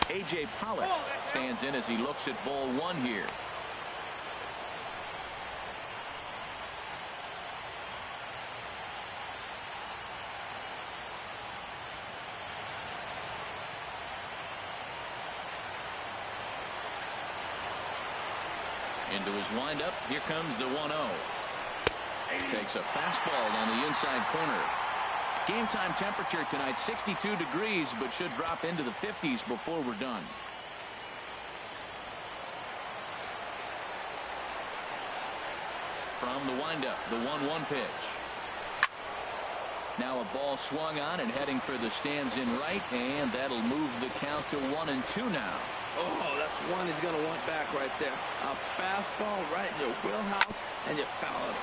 A.J. Pollock stands in as he looks at ball one here. Into his windup. Here comes the 1-0. Takes a fastball on the inside corner. Game time temperature tonight 62 degrees, but should drop into the 50s before we're done. From the windup, the 1-1 pitch. Now a ball swung on and heading for the stands in right, and that'll move the count to 1-2 now. Oh, that's one he's going to want back right there. A fastball right in your wheelhouse, and you foul it.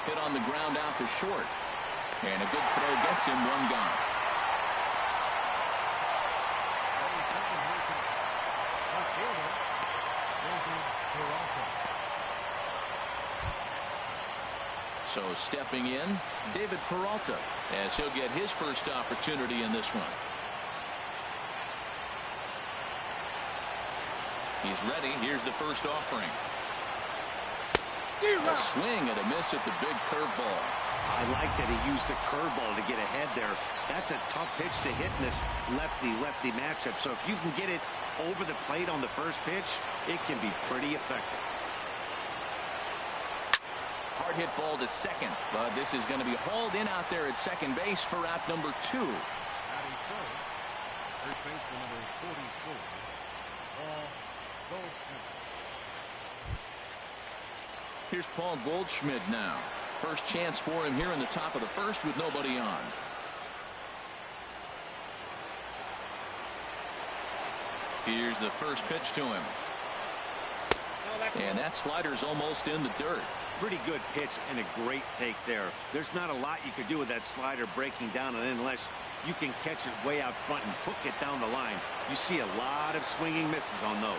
Hit on the ground out to short. And a good throw gets him one gone. So stepping in, David Peralta, as he'll get his first opportunity in this one. He's ready. Here's the first offering. A swing and a miss at the big curveball. I like that he used the curveball to get ahead there. That's a tough pitch to hit in this lefty-lefty matchup. So if you can get it over the plate on the first pitch, it can be pretty effective. Hard hit ball to second, but this is going to be hauled in out there at second base for out number 2. Third baseman number 44, Paul Goldschmidt. Here's Paul Goldschmidt now. First chance for him here in the top of the first with nobody on. Here's the first pitch to him. And that slider's almost in the dirt. Pretty good pitch and a great take there. There's not a lot you could do with that slider breaking down, and unless you can catch it way out front and hook it down the line, you see a lot of swinging misses on those.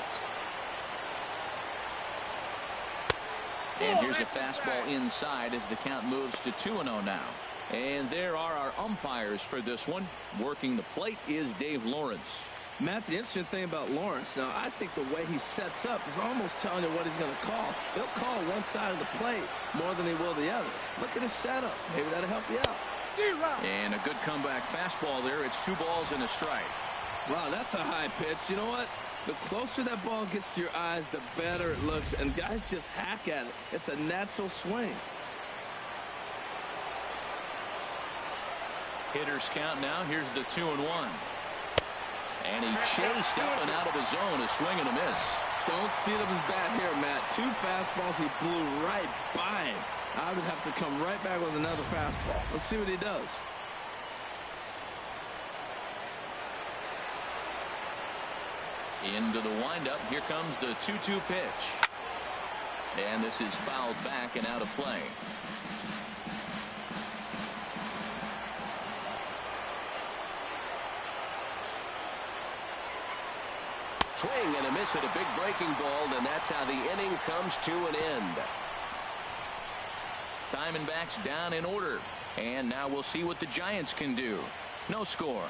And here's a fastball inside as the count moves to 2-0 now. And there are our umpires for this one. Working the plate is Dave Lawrence. Matt, the interesting thing about Lawrence, now I think the way he sets up is almost telling you what he's going to call. He'll call one side of the plate more than he will the other. Look at his setup. Maybe that'll help you out. And a good comeback fastball there. It's 2 balls and a strike. Wow, that's a high pitch. You know what? The closer that ball gets to your eyes, the better it looks. And guys just hack at it. It's a natural swing. Hitters count now. Here's the 2-1. And he chased up and out of his zone. A swing and a miss. Don't speed up his bat here, Matt. 2 fastballs. He blew right by him. I would have to come right back with another fastball. Let's see what he does. Into the windup. Here comes the 2-2 pitch. And this is fouled back and out of play. Swing and a miss at a big breaking ball, and that's how the inning comes to an end. Diamondbacks down in order. And now we'll see what the Giants can do. No score.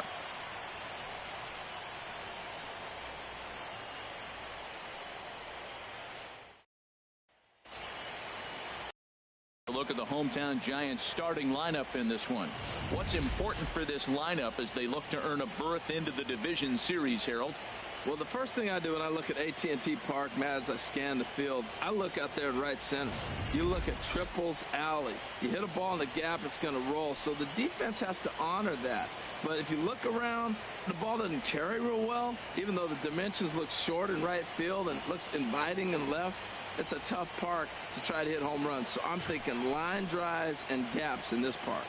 Look at the hometown Giants starting lineup in this one. What's important for this lineup as they look to earn a berth into the division series, Harold? Well, the first thing I do when I look at AT&T Park, Matt, as I scan the field, I look out there in right center. You look at triples alley. You hit a ball in the gap, it's going to roll. So the defense has to honor that. But if you look around, the ball doesn't carry real well, even though the dimensions look short in right field and looks inviting in left. It's a tough park to try to hit home runs. So I'm thinking line drives and gaps in this park.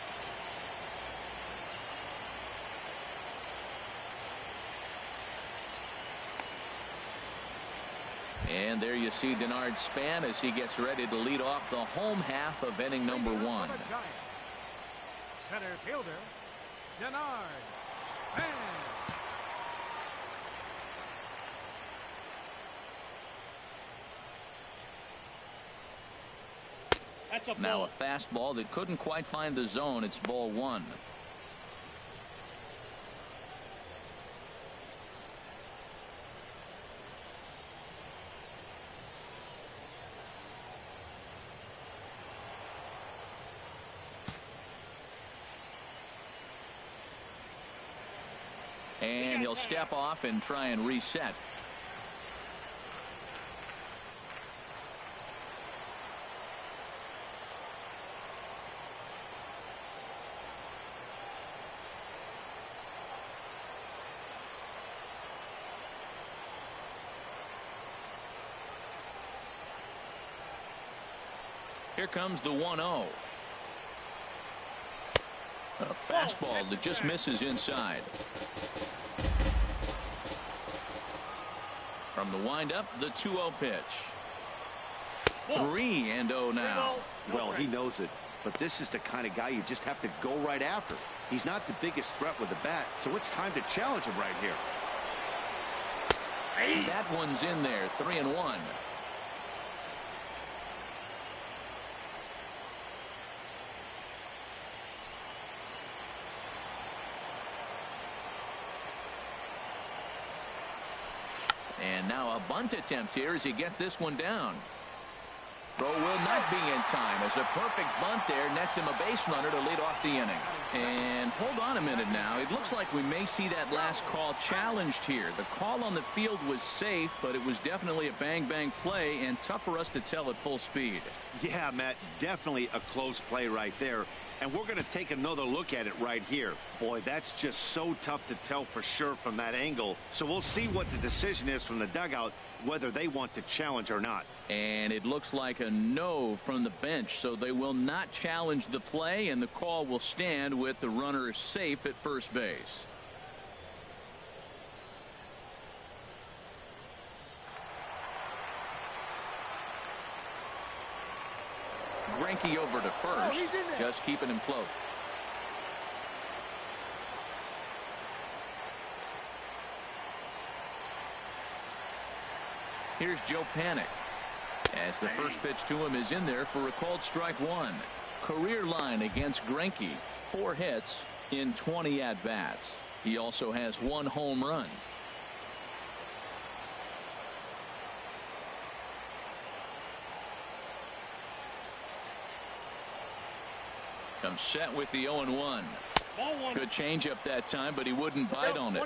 And there you see Denard Span as he gets ready to lead off the home half of inning number 1. Center fielder, Denard Span. Now a fastball that couldn't quite find the zone. It's ball 1. And he'll step off and try and reset. Here comes the 1-0. A fastball that just misses inside. From the windup, the 2-0 pitch. 3-0 now. Well, he knows it, but this is the kind of guy you just have to go right after. He's not the biggest threat with the bat, so it's time to challenge him right here. That one's in there. 3-1. And now a bunt attempt here as he gets this one down. Throw will not be in time as a perfect bunt there nets him a base runner to lead off the inning. And hold on a minute now. It looks like we may see that last call challenged here. The call on the field was safe, but it was definitely a bang-bang play and tough for us to tell at full speed. Yeah, Matt, definitely a close play right there. And we're going to take another look at it right here. Boy, that's just so tough to tell for sure from that angle. So we'll see what the decision is from the dugout, whether they want to challenge or not. And it looks like a no from the bench, so they will not challenge the play, and the call will stand with the runner safe at first base. Greinke over to first, just keeping him close. Here's Joe Panik, as the first pitch to him is in there for a called strike one. Career line against Greinke, 4 hits in 20 at-bats. He also has 1 home run. Comes set with the 0-1. Good changeup that time, but he wouldn't bite on it.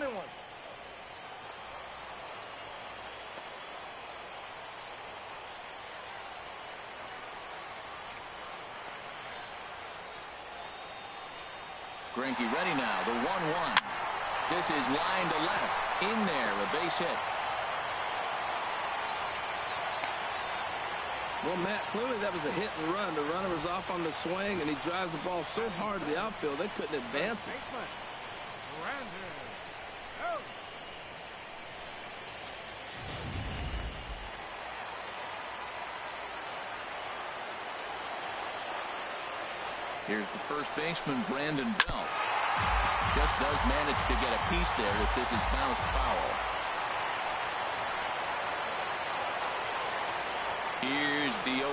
Greinke ready now. The 1-1. This is line to left. In there, a base hit. Well, Matt, clearly that was a hit and run. The runner was off on the swing, and he drives the ball so hard to the outfield they couldn't advance it. Here's the first baseman, Brandon Belt. Just does manage to get a piece there as this is bounced foul. Here's the 0-1.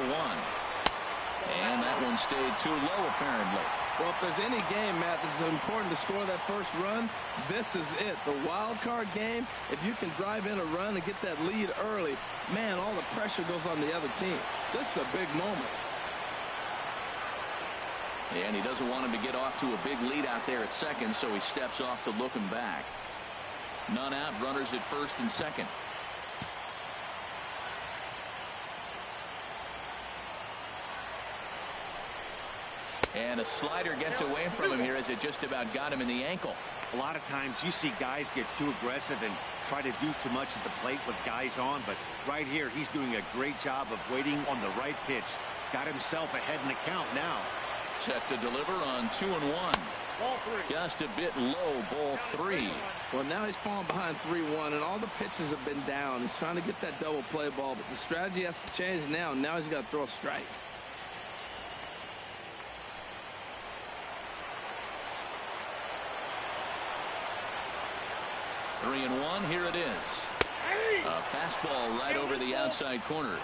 And that one stayed too low, apparently. Well, if there's any game, Matt, that's important to score that first run, this is it. The wild card game, if you can drive in a run and get that lead early, man, all the pressure goes on the other team. This is a big moment. And he doesn't want him to get off to a big lead out there at second, so he steps off to look him back. None out, runners at first and second. And a slider gets away from him here as it just about got him in the ankle. A lot of times you see guys get too aggressive and try to do too much at the plate with guys on, but right here he's doing a great job of waiting on the right pitch. Got himself ahead in the count now. Set to deliver on 2-1. Just a bit low, ball 3. Well, now he's falling behind 3-1, and all the pitches have been down. He's trying to get that double play ball, but the strategy has to change now. Now he's got to throw a strike. Three and 1. Here it is. A fastball right over the outside corner.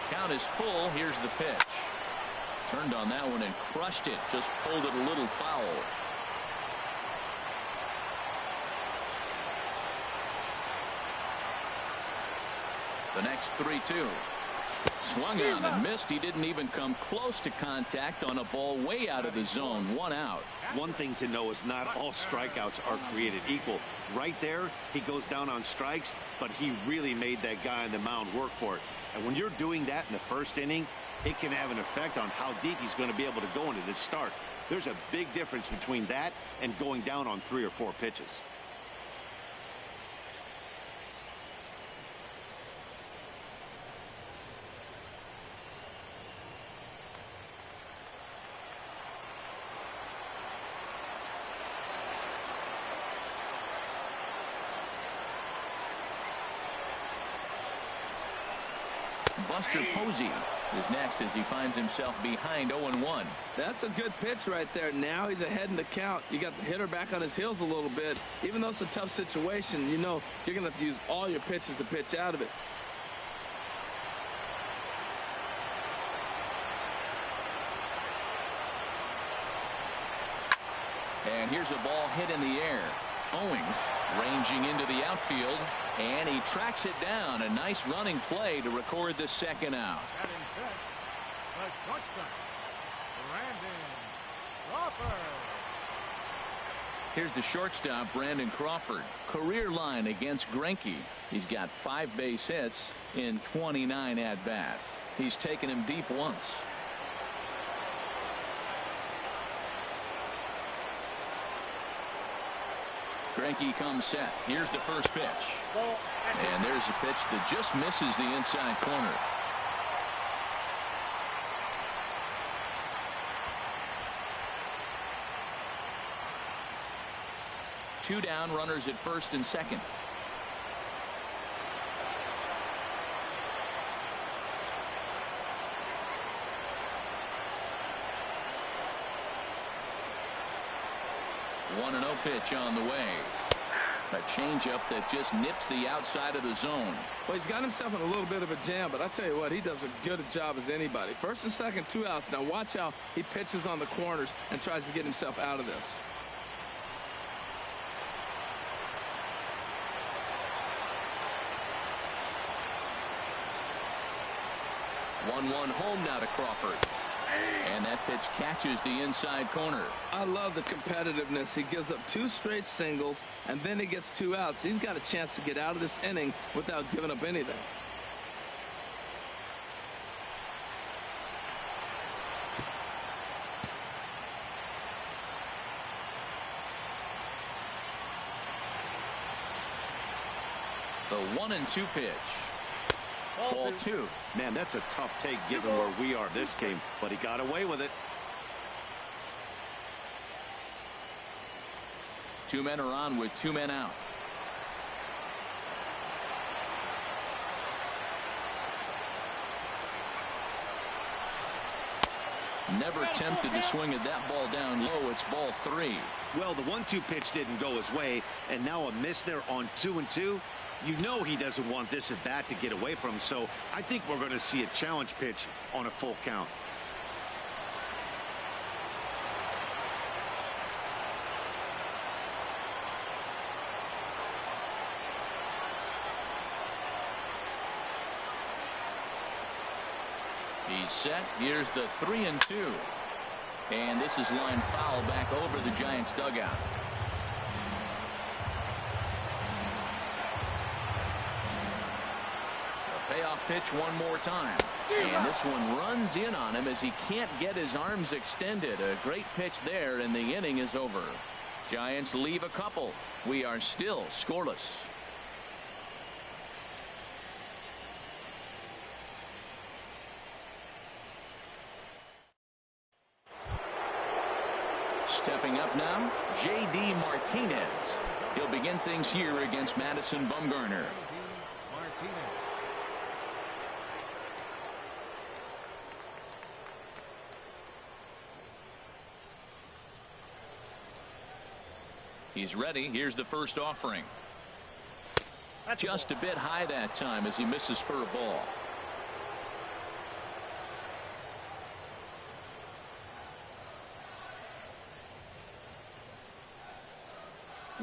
Count is full. Here's the pitch. Turned on that one and crushed it. Just pulled it a little foul. The next 3-2. Swung on and missed. He didn't even come close to contact on a ball way out of the zone. 1 out. One thing to know is not all strikeouts are created equal. Right there, he goes down on strikes, but he really made that guy on the mound work for it. And when you're doing that in the first inning, it can have an effect on how deep he's going to be able to go into this start. There's a big difference between that and going down on 3 or 4 pitches. Buster Posey is next as he finds himself behind 0-1. That's a good pitch right there. Now he's ahead in the count. You got the hitter back on his heels a little bit. Even though it's a tough situation, you know you're going to have to use all your pitches to pitch out of it. And here's a ball hit in the air. Owings ranging into the outfield, and he tracks it down. A nice running play to record the second out. Batting set, the shortstop, Brandon Crawford. Here's the shortstop, Brandon Crawford. Career line against Greinke. He's got 5 base hits in 29 at-bats. He's taken him deep once. Greinke comes set. Here's the first pitch. And there's a pitch that just misses the inside corner. Two down, runners at first and second. One and 0 pitch on the way. A changeup that just nips the outside of the zone. Well, he's got himself in a little bit of a jam, but I tell you what, he does a good job as anybody. First and second, 2 outs. Now watch how he pitches on the corners and tries to get himself out of this. One home now to Crawford. And that pitch catches the inside corner. I love the competitiveness. He gives up 2 straight singles, and then he gets 2 outs. He's got a chance to get out of this inning without giving up anything. The 1-2 pitch. Ball 2. Man, that's a tough take given where we are this game, but he got away with it. 2 men are on with 2 men out. Never tempted to swing at that ball down low. It's ball 3. Well, the 1-2 pitch didn't go his way, and now a miss there on 2-2. You know he doesn't want this at bat to get away from him, so I think we're going to see a challenge pitch on a full count. He's set. Here's the 3-2. And this is line foul back over the Giants dugout. Payoff pitch one more time. And this one runs in on him as he can't get his arms extended. A great pitch there, and the inning is over. Giants leave a couple. We are still scoreless. Stepping up now, J.D. Martinez. He'll begin things here against Madison Bumgarner. Martinez. He's ready. Here's the first offering. Just a bit high that time as he misses for a ball.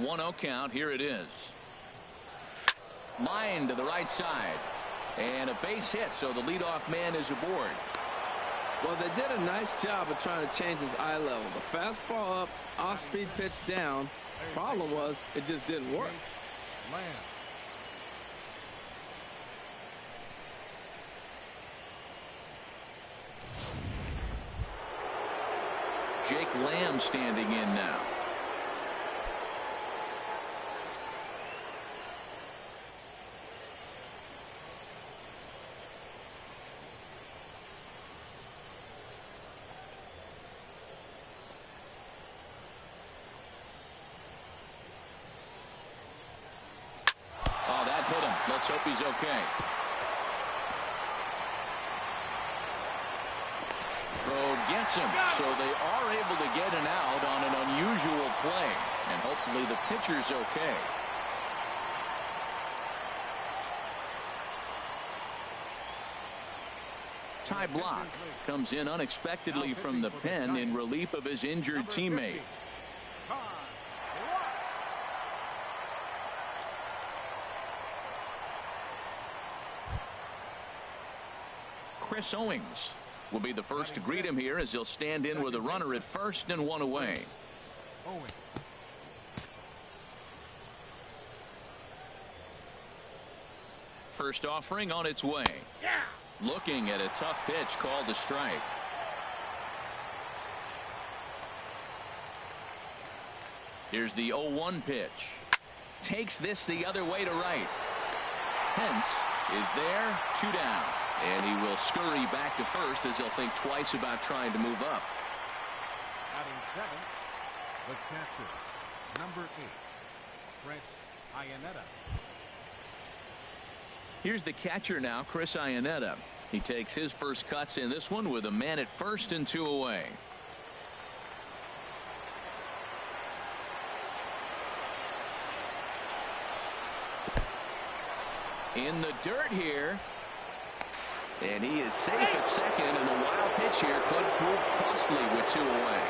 1-0 count. Here it is. Line to the right side. And a base hit, so the leadoff man is aboard. Well, they did a nice job of trying to change his eye level. The fastball up, off-speed pitch down. Problem was, it just didn't work. Lamb. Jake Lamb standing in now. Oh, that hit him. Let's hope he's okay. Throw gets him, so they are able to get an out on an unusual play, and hopefully the pitcher's okay. Ty Blach comes in unexpectedly from the pen in relief of his injured teammate. Chris Owings will be the first to greet him here as he'll stand in with a runner at first and one away. First offering on its way. Looking at a tough pitch called a strike. Here's the 0-1 pitch. Takes this the other way to right. Pence is there, 2 down. And he will scurry back to first as he'll think twice about trying to move up. Batting seventh, the catcher, number 8, Chris Iannetta. Here's the catcher now, Chris Iannetta. He takes his first cuts in this one with a man at first and 2 away. In the dirt here. And he is safe at second, and the wild pitch here could prove costly with 2 away.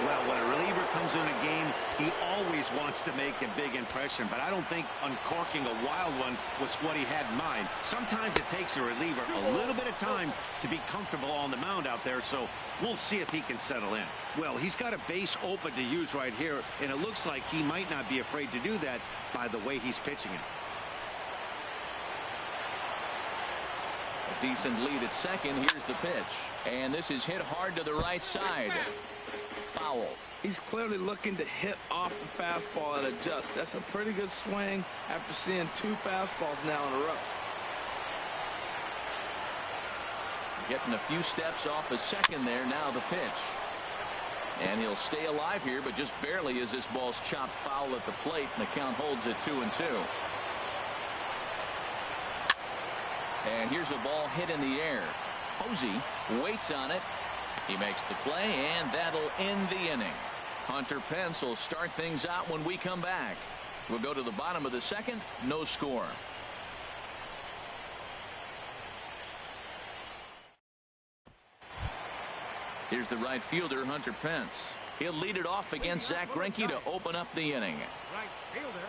Well, when a reliever comes in a game, he always wants to make a big impression, but I don't think uncorking a wild one was what he had in mind. Sometimes it takes a reliever a little bit of time to be comfortable on the mound out there, so we'll see if he can settle in. Well, he's got a base open to use right here, and it looks like he might not be afraid to do that by the way he's pitching it. A decent lead at second. Here's the pitch. And this is hit hard to the right side. Foul. He's clearly looking to hit off the fastball and adjust. That's a pretty good swing after seeing 2 fastballs now in a row. Getting a few steps off a second there. Now the pitch. And he'll stay alive here, but just barely as this ball's chopped foul at the plate, and the count holds at 2-2. And here's a ball hit in the air. Posey waits on it. He makes the play, and that'll end the inning. Hunter Pence will start things out when we come back. We'll go to the bottom of the second. No score. Here's the right fielder, Hunter Pence. He'll lead it off against Zach Greinke to open up the inning. Right fielder,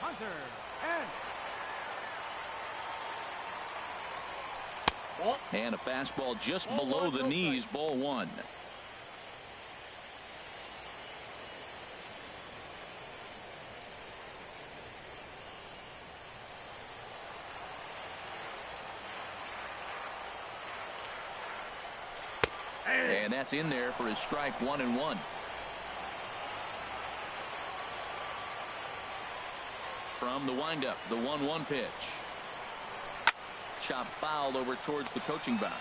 Hunter Pence. And a fastball just below the knees, ball 1. And that's in there for his strike, 1-1. From the windup, the 1-1 pitch. Chop foul over towards the coaching box.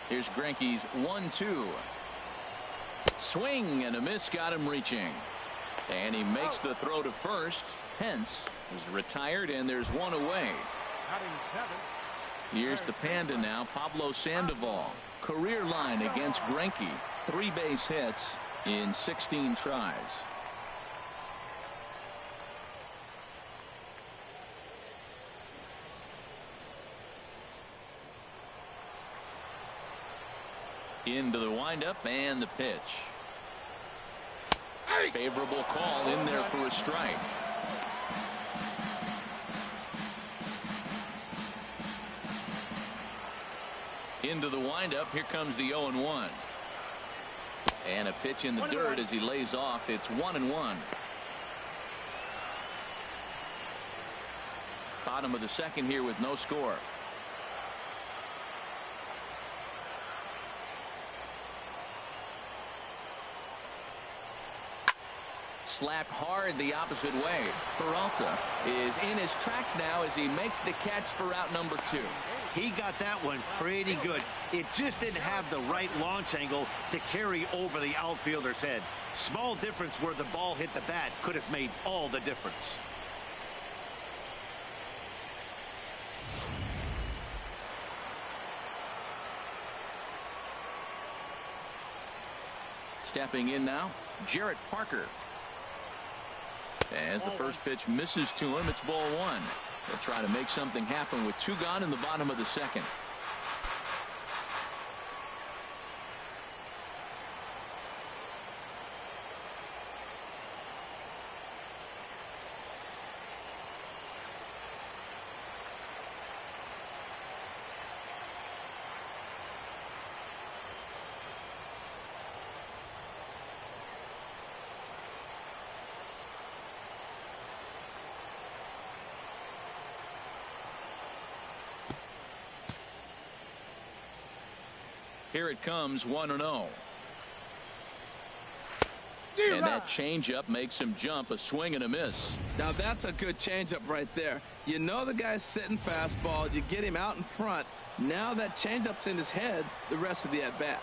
Here's Greinke's 1-2. Swing and a miss got him reaching. And he makes the throw to first. Pence is retired, and there's 1 away. Here's the Panda now, Pablo Sandoval. Career line against Greinke. 3 base hits in 16 tries. Into the windup and the pitch. Favorable call in there for a strike. Into the windup. Here comes the 0-1. And a pitch in the dirt as he lays off. It's 1-1. Bottom of the second here with no score. Slapped hard the opposite way. Peralta is in his tracks now as he makes the catch for out number 2. He got that one pretty good. It just didn't have the right launch angle to carry over the outfielder's head. Small difference where the ball hit the bat could have made all the difference. Stepping in now, Jarrett Parker. As the first pitch misses to him, it's ball 1. They'll try to make something happen with 2 gone in the bottom of the second. Here it comes, 1-0. And that changeup makes him jump, a swing and a miss. Now that's a good changeup right there. You know the guy's sitting fastball. You get him out in front. Now that changeup's in his head the rest of the at-bat.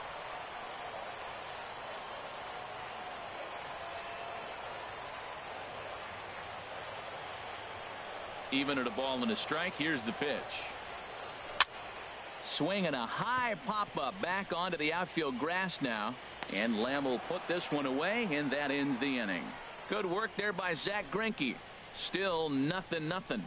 Even at a ball and a strike, here's the pitch. Swinging a high pop-up back onto the outfield grass now. And Lamb will put this one away, and that ends the inning. Good work there by Zack Greinke. Still 0-0.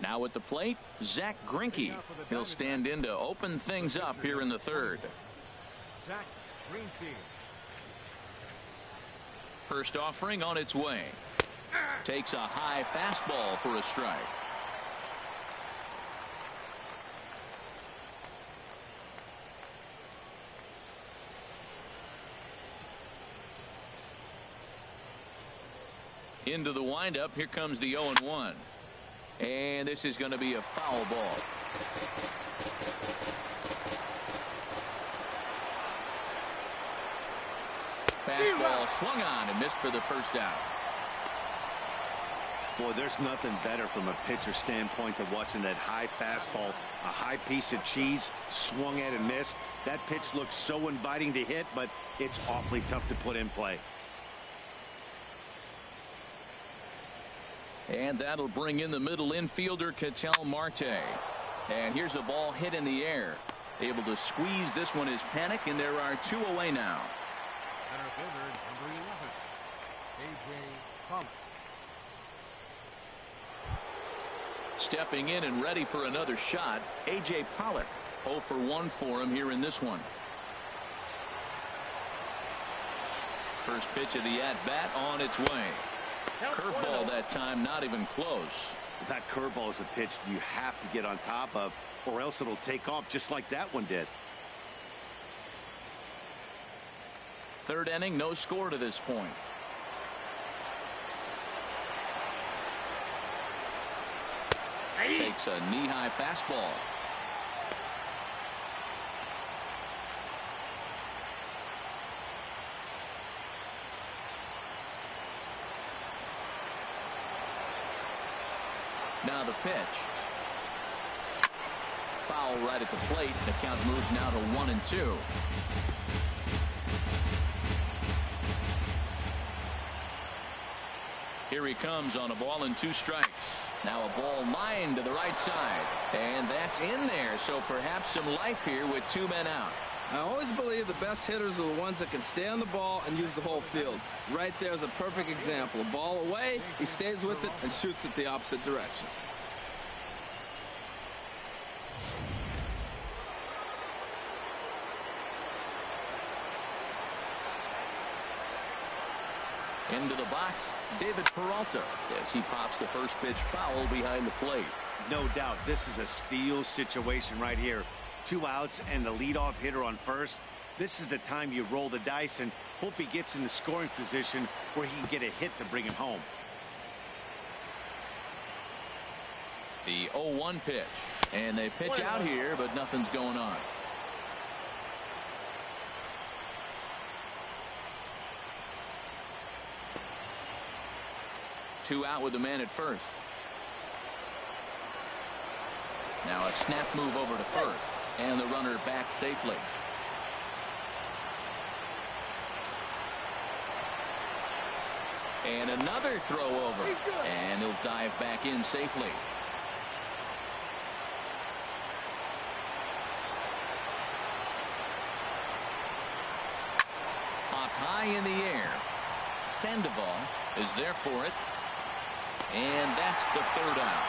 Now at the plate, Zack Greinke. He'll stand in to open things up here in the third. Zack Greinke. First offering on its way. Takes a high fastball for a strike. Into the windup. Here comes the 0-1. And this is going to be a foul ball. Fastball swung on and missed for the first out. Boy, there's nothing better from a pitcher standpoint than watching that high fastball, a high piece of cheese, swung at and missed. That pitch looks so inviting to hit, but it's awfully tough to put in play. And that'll bring in the middle infielder, Ketel Marte. And here's a ball hit in the air. Able to squeeze this one is Panic, and there are 2 away now. Center fielder, number 11, A.J. Pollock. Stepping in and ready for another shot, A.J. Pollock. 0 for 1 for him here in this one. First pitch of the at-bat on its way. Curveball that time, not even close. That curveball is a pitch you have to get on top of, or else it'll take off just like that one did. Third inning, no score to this point. Takes a knee-high fastball. Now the pitch. Foul right at the plate. The count moves now to 1-2. Here he comes on a ball and 2 strikes. Now a ball lined to the right side. And that's in there. So perhaps some life here with 2 men out. I always believe the best hitters are the ones that can stay on the ball and use the whole field. Right there is a perfect example. A ball away, he stays with it and shoots it the opposite direction. Into the box, David Peralta, as he pops the first pitch foul behind the plate. No doubt, this is a steal situation right here. 2 outs and the leadoff hitter on first. This is the time you roll the dice and hope he gets in the scoring position where he can get a hit to bring him home. The 0-1 pitch. And they pitch out here, but nothing's going on. Two out with the man at first. Now a snap move over to first. And the runner back safely. And another throw over. And he'll dive back in safely. Up high in the air. Sandoval is there for it. And that's the third out.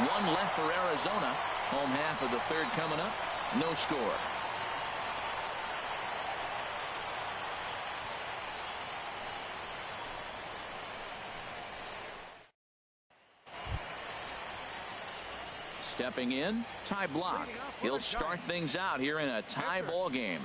One left for Arizona. Home half of the third coming up. No score. Stepping in, Ty Blach. He'll start things out here in a tie ball game.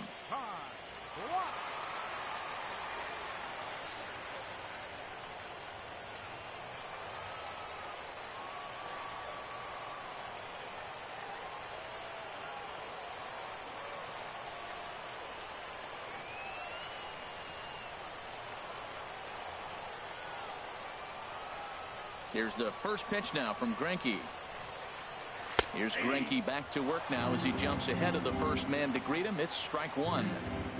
Here's the first pitch now from Greinke. Here's Greinke back to work now as he jumps ahead of the first man to greet him. It's strike one.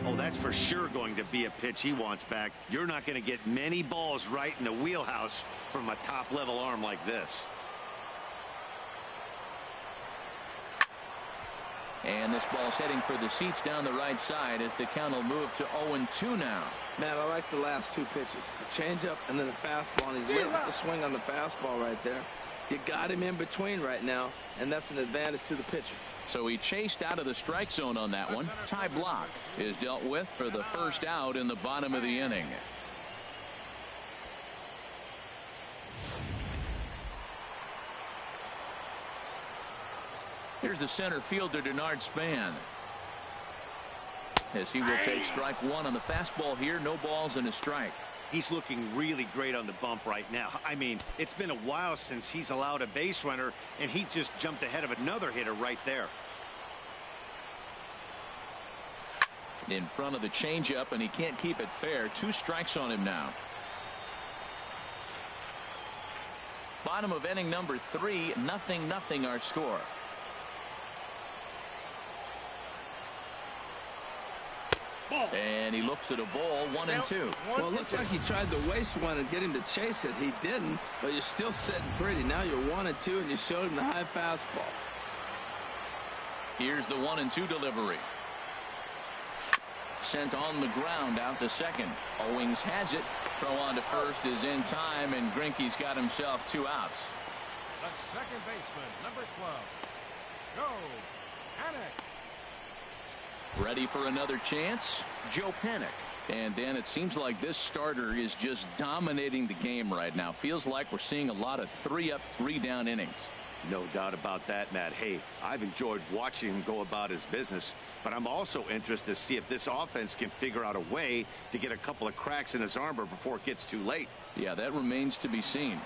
Oh, that's for sure going to be a pitch he wants back. You're not going to get many balls right in the wheelhouse from a top-level arm like this. And this ball's heading for the seats down the right side as the count will move to 0-2 now. Man, I like the last two pitches. The changeup and then the fastball. And he's late with the swing on the fastball right there. You got him in between right now, and that's an advantage to the pitcher. So he chased out of the strike zone on that one. Ty Blach is dealt with for the first out in the bottom of the inning. Here's the center fielder, Denard Span. As he will take strike one on the fastball here. No balls and a strike. He's looking really great on the bump right now. I mean, it's been a while since he's allowed a base runner, and he just jumped ahead of another hitter right there. In front of the changeup, and he can't keep it fair. 2 strikes on him now. Bottom of inning number 3, 0-0 our score. And he looks at a ball, 1-2. Well, it looks like he tried to waste one and get him to chase it. He didn't, but you're still sitting pretty. Now you're 1-2, and you showed him the high fastball. Here's the 1-2 delivery. Sent on the ground out to second. Owings has it. Throw on to first is in time, and Greinke's got himself 2 outs. The second baseman, number 12, Joe Panik. Ready for another chance? Joe Panik. And Dan, it seems like this starter is just dominating the game right now. Feels like we're seeing a lot of 3-up, 3-down innings. No doubt about that, Matt. Hey, I've enjoyed watching him go about his business, but I'm also interested to see if this offense can figure out a way to get a couple of cracks in his armor before it gets too late. Yeah, that remains to be seen.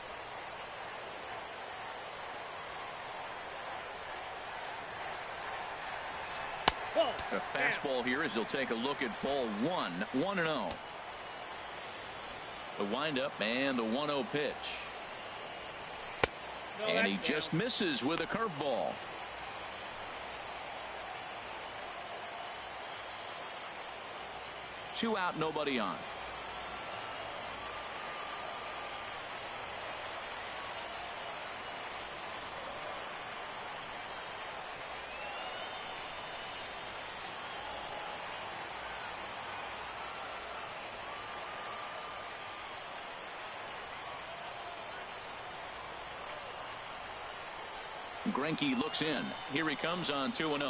A fastball here as he'll take a look at ball 1, 1-0. The windup and the 1-0 pitch. And he just misses with a curveball. Two out, nobody on. Greinke looks in. Here he comes on 2-0.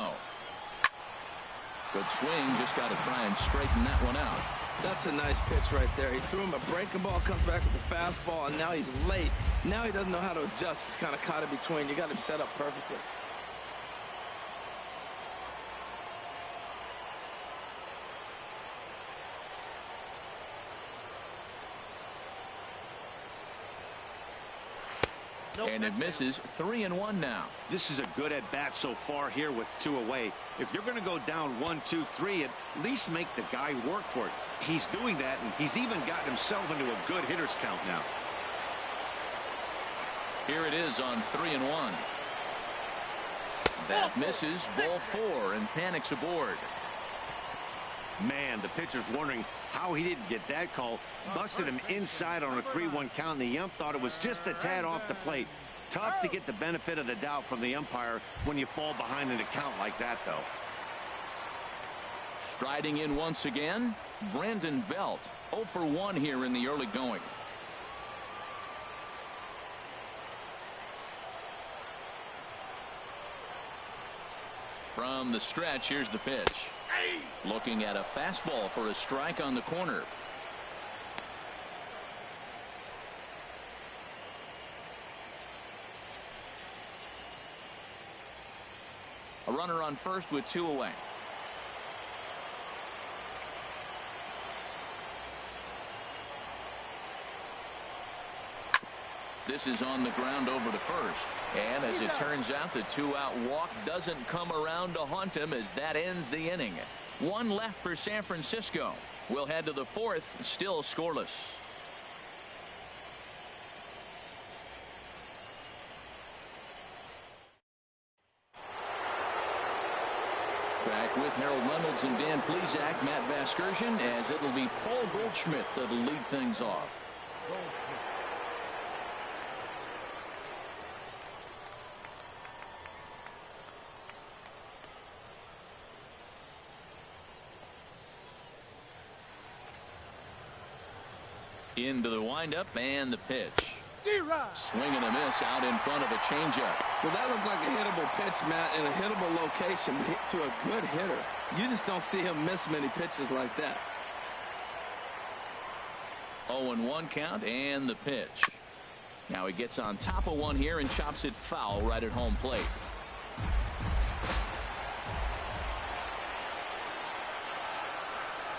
Good swing. Just got to try and straighten that one out. That's a nice pitch right there. He threw him a breaking ball, comes back with the fastball, and now he's late. Now he doesn't know how to adjust. He's kind of caught in between. You got him set up perfectly. And it misses. 3-1 now. This is a good at bat so far here with 2 away. If you're going to go down 1, 2, 3, at least make the guy work for it. He's doing that, and he's even gotten himself into a good hitter's count now. Here it is on 3-1. That misses. Ball 4, and panic's aboard. Man, the pitcher's wondering how he didn't get that call. Busted him inside on a 3-1 count, and the ump thought it was just a tad off the plate. Tough to get the benefit of the doubt from the umpire when you fall behind in a count like that, though. Striding in once again, Brandon Belt. 0 for 1 here in the early going. From the stretch, here's the pitch. Looking at a fastball for a strike on the corner. A runner on first with 2 away. This is on the ground over to first. And as it turns out, the 2-out walk doesn't come around to haunt him as that ends the inning. 1 left for San Francisco. We'll head to the 4th, still scoreless. Back with Harold Reynolds and Dan Plesac, Matt Vasgersian, as it'll be Paul Goldschmidt that'll lead things off. Into the windup and the pitch. Swing and a miss out in front of a changeup. Well, that looked like a hittable pitch, Matt, in a hittable location to a good hitter. You just don't see him miss many pitches like that. 0-1 count and the pitch. Now he gets on top of one here and chops it foul right at home plate.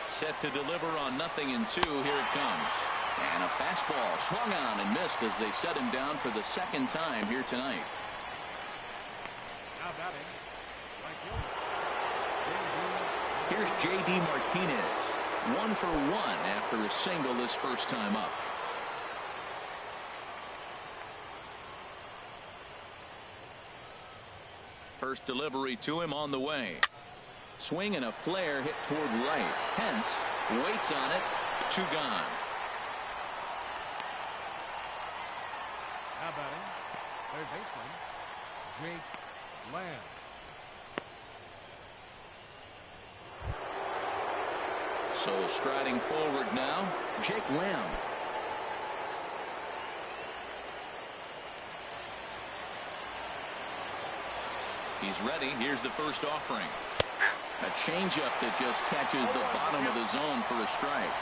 Set to deliver on 0-2. Here it comes. And a fastball swung on and missed as they set him down for the 2nd time here tonight. Now batting, Here's J.D. Martinez. 1 for 1 after a single his first time up. First delivery to him on the way. Swing and a flare hit toward right. Hence waits on it. 2 gone. Now batting, third baseman, Jake Lamb. So striding forward now, Jake Lamb. He's ready. Here's the first offering. A changeup that just catches the bottom of the zone for a strike.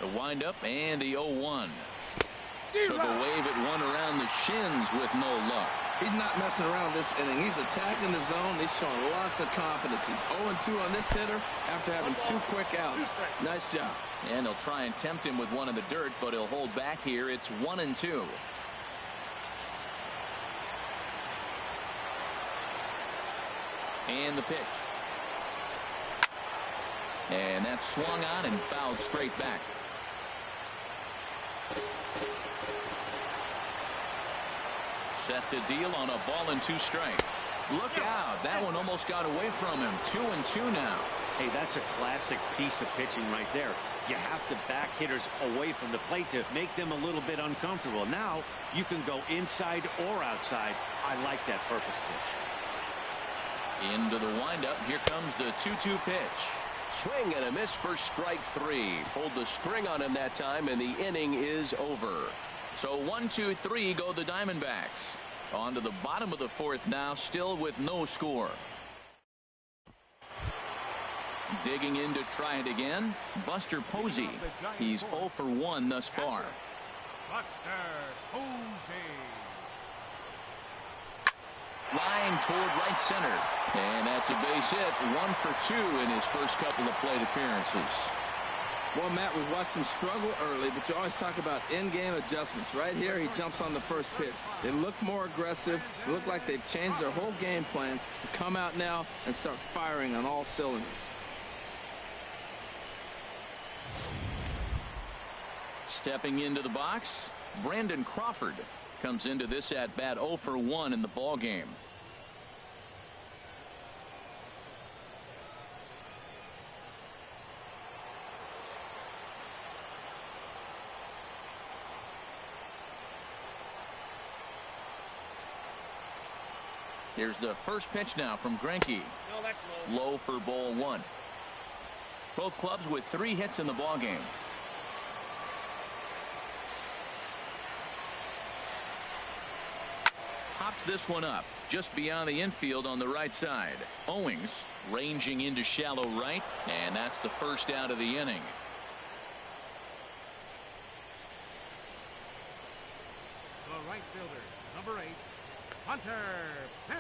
The windup and the 0-1. Took a wave at one around the shins with no luck. He's not messing around this inning. He's attacking the zone. He's showing lots of confidence. He's 0-2 on this hitter after having 2 quick outs. Nice job. And they'll try and tempt him with one in the dirt, but he'll hold back here. It's 1-2. And the pitch. And that's swung on and fouled straight back. Set to deal on a ball and 2 strikes. Look out. That one almost got away from him. 2-2 now. Hey, that's a classic piece of pitching right there. You have to back hitters away from the plate to make them a little bit uncomfortable. Now you can go inside or outside. I like that purpose pitch. Into the windup. Here comes the 2-2 pitch. Swing and a miss for strike 3. Pulled the string on him that time, and the inning is over. So 1-2-3 go the Diamondbacks. On to the bottom of the 4th now, still with no score. Digging in to try it again, Buster Posey. He's 0 for 1 thus far. Buster Posey. Line toward right center. And that's a base hit. 1 for 2 in his first couple of plate appearances. Well, Matt, we've watched him struggle early, but you always talk about in-game adjustments. Right here, he jumps on the first pitch. They look more aggressive. They look like they've changed their whole game plan to come out now and start firing on all cylinders. Stepping into the box, Brandon Crawford comes into this at-bat 0 for 1 in the ball game. Here's the first pitch now from Greinke. No, that's Low for ball 1. Both clubs with 3 hits in the ball game. Pops this one up just beyond the infield on the right side. Owings ranging into shallow right, and that's the first out of the inning. The right fielder, number 8, Hunter Pence.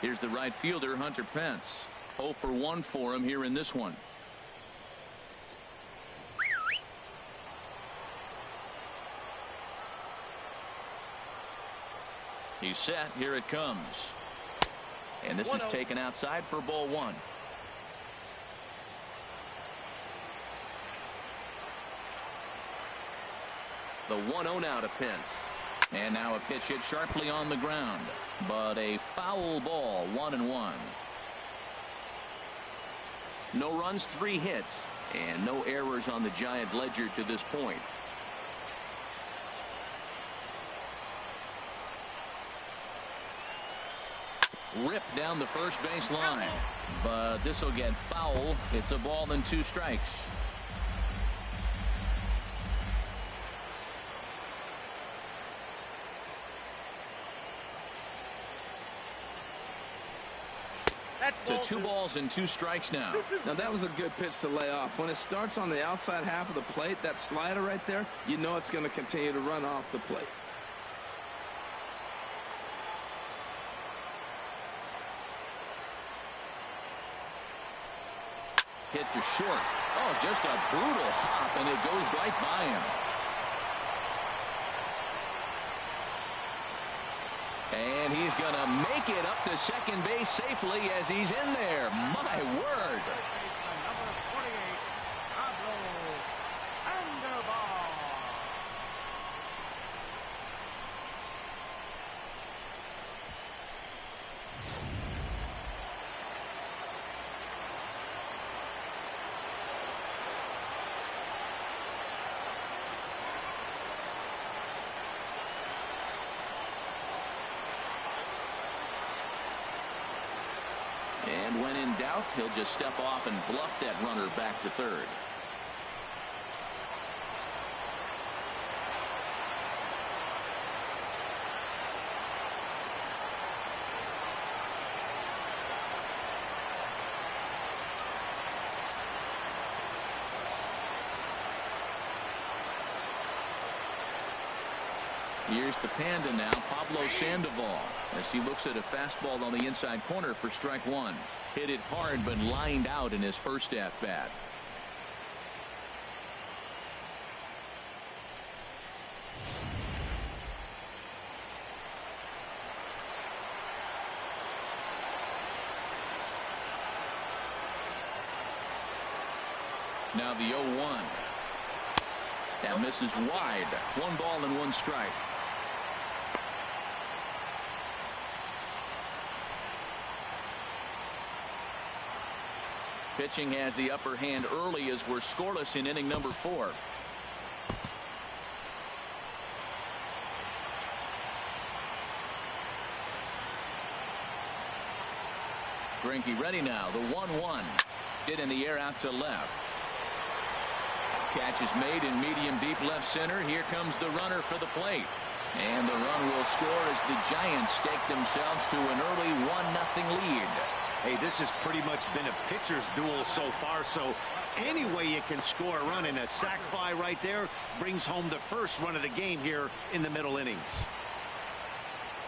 Here's the right fielder, Hunter Pence. 0 for 1 for him here in this one. He's set. Here it comes. And this is taken outside for ball 1. The 1-0 now to Pence. And now a pitch hit sharply on the ground. But a foul ball, 1-1. No runs, 3 hits. And no errors on the Giant ledger to this point. Ripped down the first base line. But this will get foul. It's a ball and 2 strikes. To 2 balls and 2 strikes now. Now that was a good pitch to lay off. When it starts on the outside half of the plate, that slider right there, you know it's going to continue to run off the plate. Hit to short. Oh, just a brutal hop, and it goes right by him. And he's going to make it up to second base safely as he's in there. My word. Number 48, Pablo Sandoval. And when in doubt, he'll just step off and bluff that runner back to third. Here's the Panda now, Pablo Sandoval, as he looks at a fastball on the inside corner for strike 1. Hit it hard, but lined out in his first at-bat. Now the 0-1. That misses wide. 1 ball and 1 strike. Pitching has the upper hand early as we're scoreless in inning number 4. Greinke ready now. The 1-1. Hit in the air out to left. Catch is made in medium deep left center. Here comes the runner for the plate. And the run will score as the Giants stake themselves to an early 1-0 lead. Hey, this has pretty much been a pitcher's duel so far, so any way you can score a run, in a sac fly right there brings home the first run of the game here in the middle innings.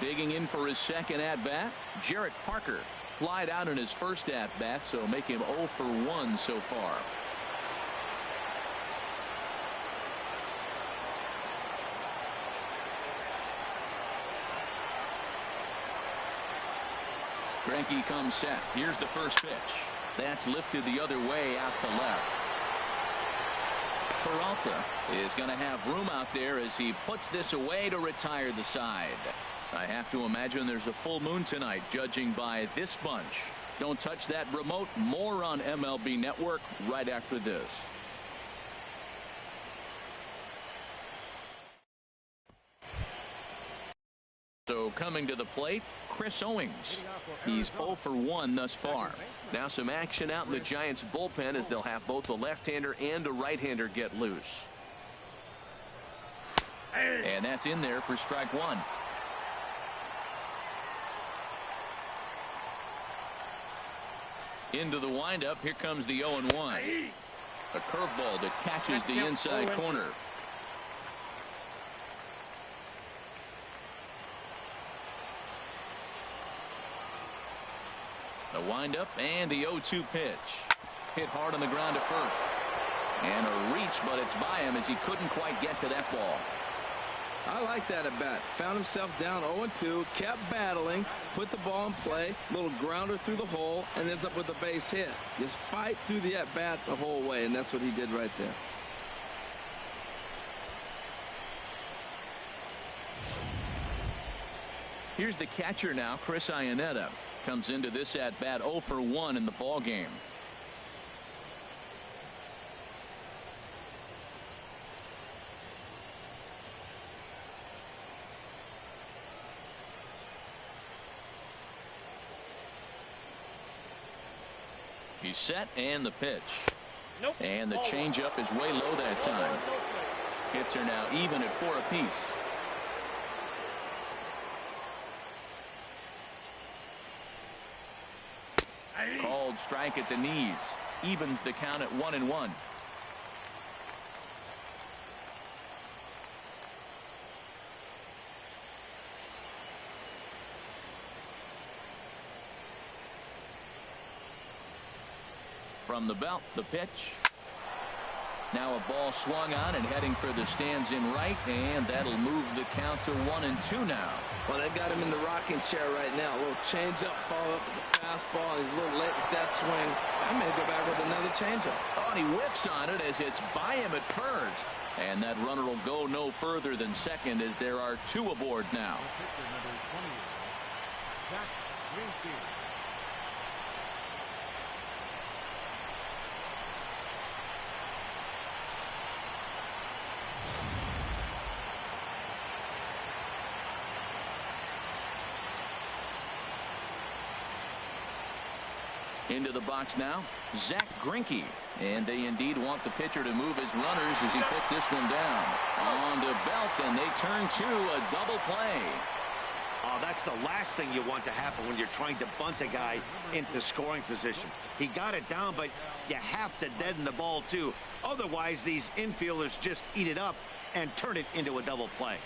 Digging in for his second at-bat, Jarrett Parker. Flied out in his first at-bat, so make him 0 for 1 so far. Greinke comes set. Here's the first pitch. That's lifted the other way out to left. Peralta is going to have room out there as he puts this away to retire the side. I have to imagine there's a full moon tonight, judging by this bunch. Don't touch that remote. More on MLB Network right after this. So coming to the plate, Chris Owings. He's 0 for 1 thus far. Now some action out in the Giants bullpen as they'll have both a left-hander and a right-hander get loose. And that's in there for strike one. Into the windup. Here comes the 0-1. A curveball that catches the inside corner. The windup and the 0-2 pitch. Hit hard on the ground to first. And a reach, but it's by him as he couldn't quite get to that ball. I like that at bat. Found himself down 0-2, kept battling, put the ball in play, little grounder through the hole, and ends up with a base hit. Just fight through the at bat the whole way, and that's what he did right there. Here's the catcher now, Chris Iannetta. Comes into this at bat 0 for 1 in the ball game. He's set, and the pitch. Nope. And the changeup is way low that time. Hits are now even at 4 apiece. Called strike at the knees. Evens the count at 1-1. From the belt, the pitch. Now a ball swung on and heading for the stands in right, and that'll move the count to 1-2 now. Well, they've got him in the rocking chair right now. A little changeup, follow up with the fastball. He's a little late with that swing. I may go back with another changeup. Oh, and he whiffs on it as it's by him at first. And that runner will go no further than second as there are 2 aboard now. Pitcher number 20, Zach Greinke. Into the box now, Zach Greinke. And they indeed want the pitcher to move his runners as he puts this one down. On to Belt, and they turn to a double play. Oh, that's the last thing you want to happen when you're trying to bunt a guy into scoring position. He got it down, but you have to deaden the ball, too. Otherwise, these infielders just eat it up and turn it into a double play.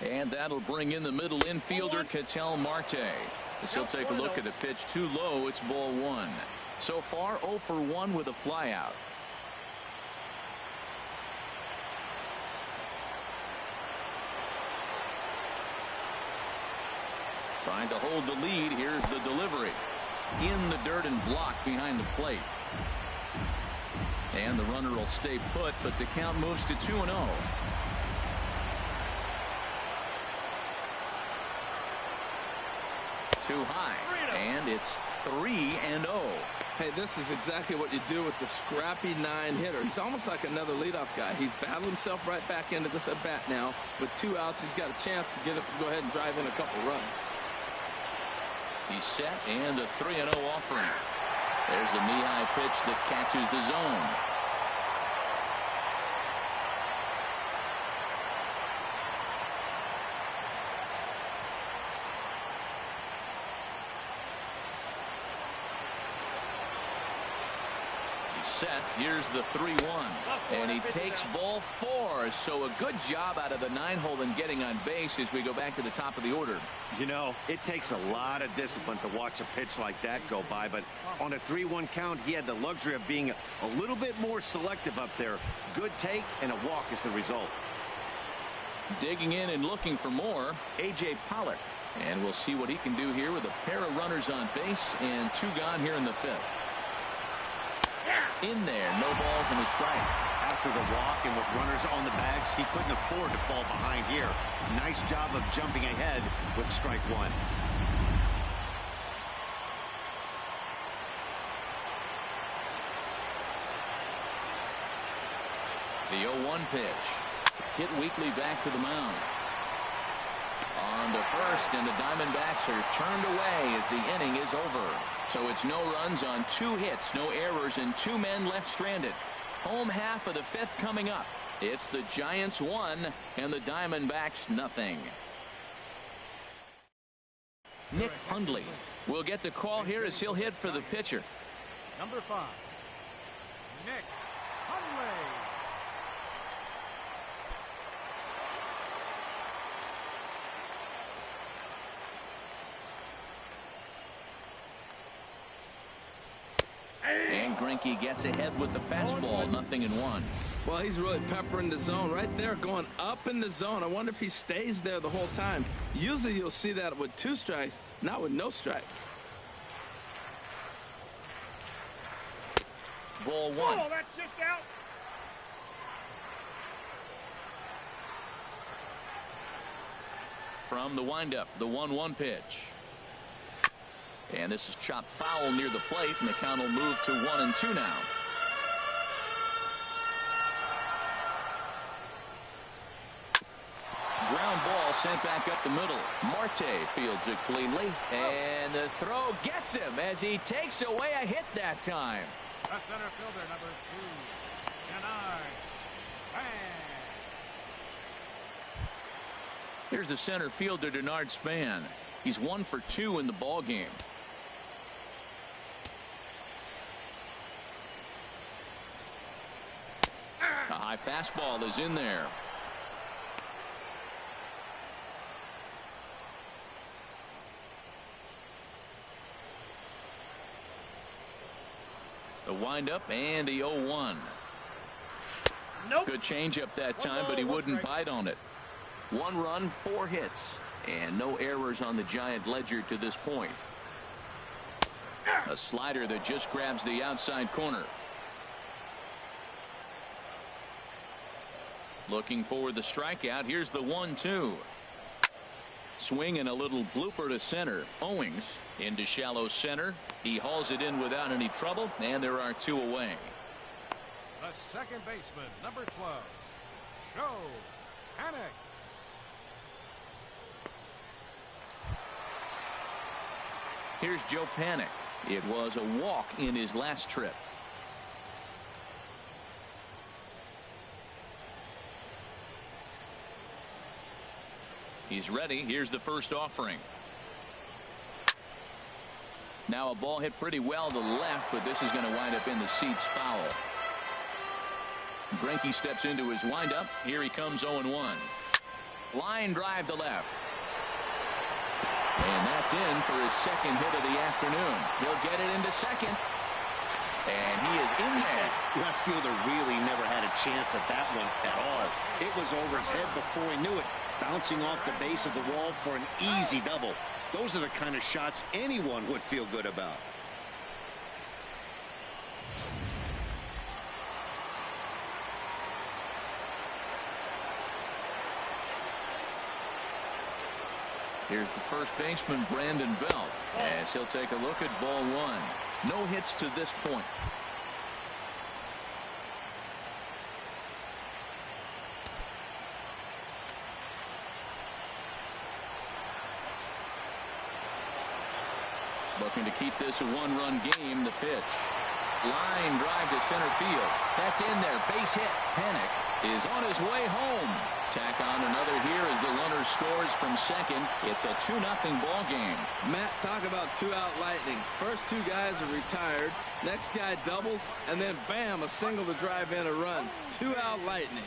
And that'll bring in the middle infielder, Ketel Marte. As he'll take a look at the pitch too low, it's ball 1. So far, 0 for 1 with a flyout. Trying to hold the lead. Here's the delivery. In the dirt and blocked behind the plate. And the runner will stay put, but the count moves to 2-0. Too high, and it's 3-0. Hey, this is exactly what you do with the scrappy 9-hitter. He's almost like another leadoff guy. He's battled himself right back into this at bat now. With 2 outs, he's got a chance to go ahead and drive in a couple runs. He's set, and a 3-0 offering. There's a knee-high pitch that catches the zone. Set. Here's the 3-1, and he takes ball 4. So a good job out of the 9-hole in getting on base as we go back to the top of the order. You know, it takes a lot of discipline to watch a pitch like that go by, but on a 3-1 count, he had the luxury of being a little bit more selective up there. Good take, and a walk is the result. Digging in and looking for more, A.J. Pollock, and we'll see what he can do here with a pair of runners on base and 2 gone here in the 5th. In there, no balls and a strike. After the walk and with runners on the bags, he couldn't afford to fall behind here. Nice job of jumping ahead with strike 1. The 0-1 pitch. Hit Weekly back to the mound. On to first, and the Diamondbacks are turned away as the inning is over. So it's no runs on 2 hits, no errors, and 2 men left stranded. Home half of the 5th coming up. It's the Giants 1 and the Diamondbacks nothing. Nick Hundley will get the call here as he'll hit for the pitcher. Number 5, Nick Hundley. And Greinke gets ahead with the fastball, 0-1. Well, he's really peppering the zone right there, going up in the zone. I wonder if he stays there the whole time. Usually you'll see that with 2 strikes, not with no strikes. Ball 1. Oh, that's just out. From the windup, the 1-1 pitch. And this is chopped foul near the plate, and the count will move to 1-2 now. Ground ball sent back up the middle. Marte fields it cleanly, and the throw gets him as he takes away a hit that time. The center fielder, number 2, Denard Span. Here's the center fielder, Denard Span. He's 1 for 2 in the ball game. A high fastball is in there. The windup and the 0-1. Nope. Good changeup that time, but he wouldn't bite on it. 1 run, 4 hits, and no errors on the Giant ledger to this point. A slider that just grabs the outside corner. Looking for the strikeout. Here's the 1-2. Swing and a little blooper to center. Owings into shallow center. He hauls it in without any trouble, and there are 2 away. The second baseman, number 12, Joe Panik. Here's Joe Panik. It was a walk in his last trip. He's ready. Here's the first offering. Now a ball hit pretty well to left, but this is going to wind up in the seats foul. Greinke steps into his windup. Here he comes 0-1. Line drive to left. And that's in for his second hit of the afternoon. He'll get it into second. And he is in there. Left fielder really never had a chance at that one at all. It was over his head before he knew it, bouncing off the base of the wall for an easy double. Those are the kind of shots anyone would feel good about. Here's the first baseman, Brandon Belt, as he'll take a look at ball one. No hits to this point. Looking to keep this a one-run game. The pitch. Line drive to center field. That's in there. Base hit. Panik is on his way home. Tack on another here as the runner scores from second. It's a 2-0 ball game. Matt, talk about two-out lightning. First two guys are retired. Next guy doubles, and then bam, a single to drive in a run. Two-out lightning.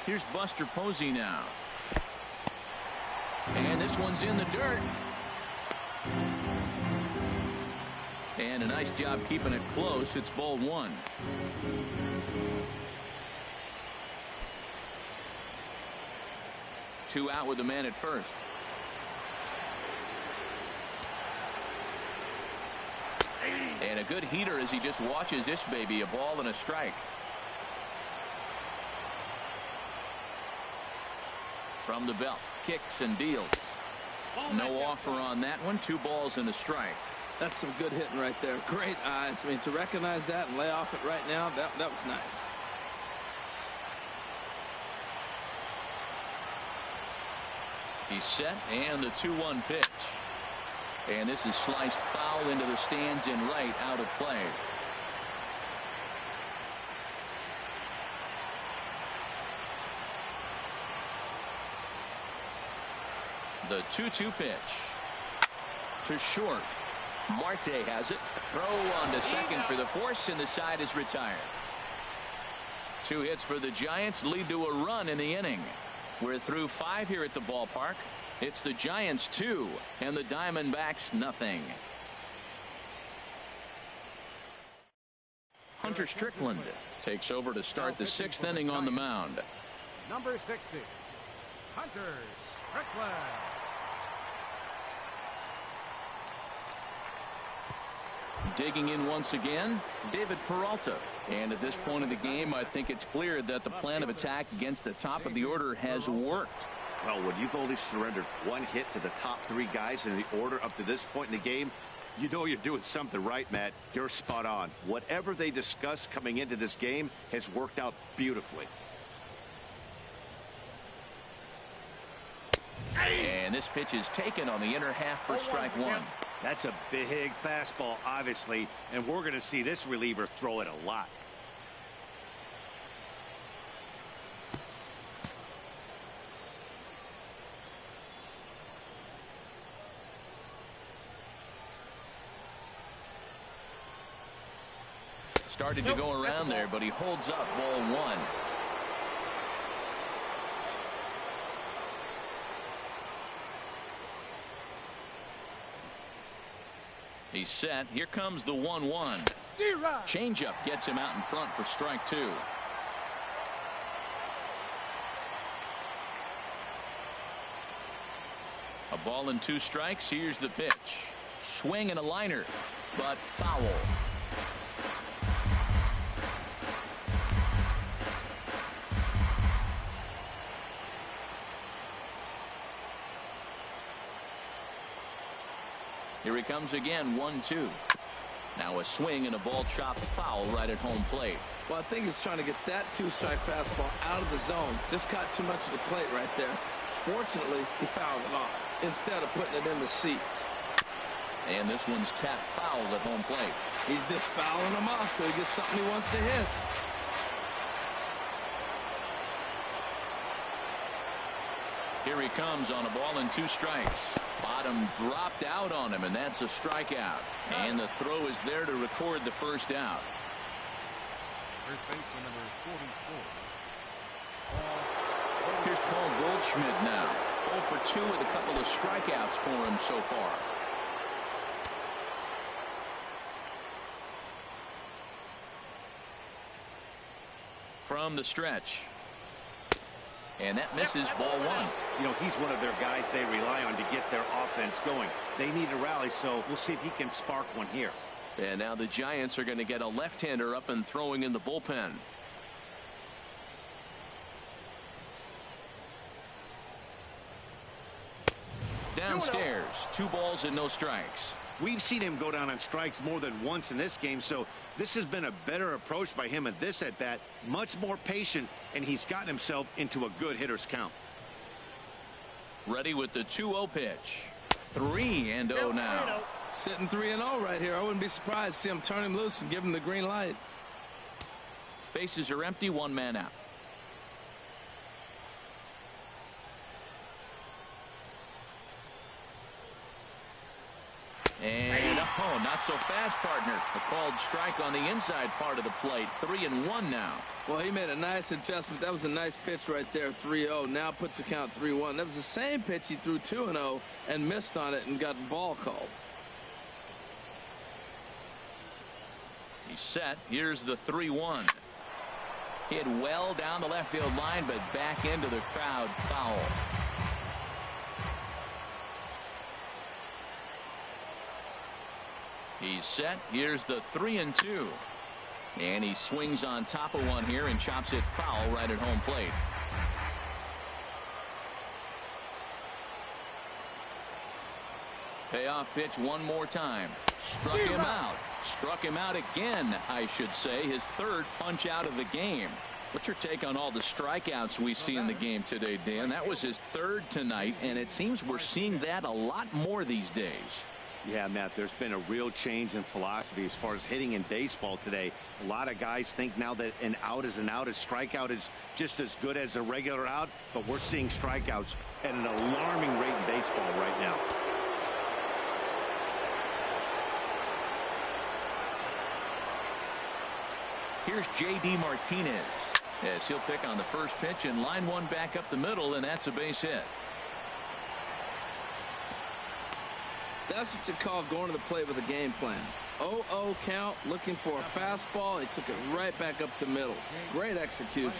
Here's Buster Posey now. And this one's in the dirt. And a nice job keeping it close. It's ball one. Two out with the man at first. And a good heater as he just watches this baby. A ball and a strike. From the belt, kicks and deals. No offer on that one. 2 balls and a strike. That's some good hitting right there. Great eyes. I mean, to recognize that and lay off it right now, that was nice. He's set, and the 2-1 pitch. And this is sliced foul into the stands in right, out of play. The 2-2 pitch. To short. Marte has it. Throw on to second for the force, and the side is retired. 2 hits for the Giants lead to a run in the inning. We're through 5 here at the ballpark. It's the Giants 2 and the Diamondbacks nothing. Hunter Strickland takes over to start the 6th inning on the mound. Number 60, Hunter Strickland. Digging in once again, David Peralta. And at this point of the game, I think it's clear that the plan of attack against the top of the order has worked. Well, when you've only surrendered 1 hit to the top 3 guys in the order up to this point in the game, you know you're doing something right, Matt. You're spot on. Whatever they discussed coming into this game has worked out beautifully. And this pitch is taken on the inner half for strike 1. That's a big fastball, obviously, and we're going to see this reliever throw it a lot. Started to go around there, but he holds up ball 1. He's set. Here comes the 1-1. Changeup gets him out in front for strike 2. A ball and 2 strikes. Here's the pitch. Swing and a liner, but foul. Here he comes again, 1-2. Now a swing and a ball chopped foul right at home plate. Well, I think he's trying to get that 2-strike fastball out of the zone. Just caught too much of the plate right there. Fortunately, he fouled it off instead of putting it in the seats. And this one's tapped foul at home plate. He's just fouling them off till he gets something he wants to hit. Here he comes on a ball and 2 strikes. Bottom dropped out on him, and that's a strikeout. And the throw is there to record the first out. First baseman number 44. Here's Paul Goldschmidt now. 0 for 2 with a couple of strikeouts for him so far. From the stretch. And that misses ball one. You know, he's one of their guys they rely on to get their offense going. They need a rally, so we'll see if he can spark one here. And now the Giants are going to get a left-hander up and throwing in the bullpen. Downstairs, 2 balls and no strikes. We've seen him go down on strikes more than once in this game, so this has been a better approach by him at this at-bat. Much more patient, and he's gotten himself into a good hitter's count. Ready with the 2-0 pitch. 3-0 now. Sitting 3-0 right here. I wouldn't be surprised to see him turn him loose and give him the green light. Bases are empty, 1 man out. And oh, not so fast, partner. A called strike on the inside part of the plate. 3-1 now. Well, he made a nice adjustment. That was a nice pitch right there, 3-0. Now puts the count 3-1. That was the same pitch he threw 2-0 and missed on it and got the ball called. He's set. Here's the 3-1. Hit well down the left field line, but back into the crowd, foul. He's set. Here's the 3-2. And he swings on top of one here and chops it foul right at home plate. Payoff pitch one more time. Struck him out. Struck him out again, I should say. His 3rd punch out of the game. What's your take on all the strikeouts we see in the game today, Dan? That was his 3rd tonight, and it seems we're seeing that a lot more these days. Yeah, Matt, there's been a real change in philosophy as far as hitting in baseball today. A lot of guys think now that an out is an out. A strikeout is just as good as a regular out, but we're seeing strikeouts at an alarming rate in baseball right now. Here's J.D. Martinez as he'll pick on the first pitch and line one back up the middle, and that's a base hit. That's what you call going to the plate with a game plan. 0-0 count, looking for a fastball. He took it right back up the middle. Great execution.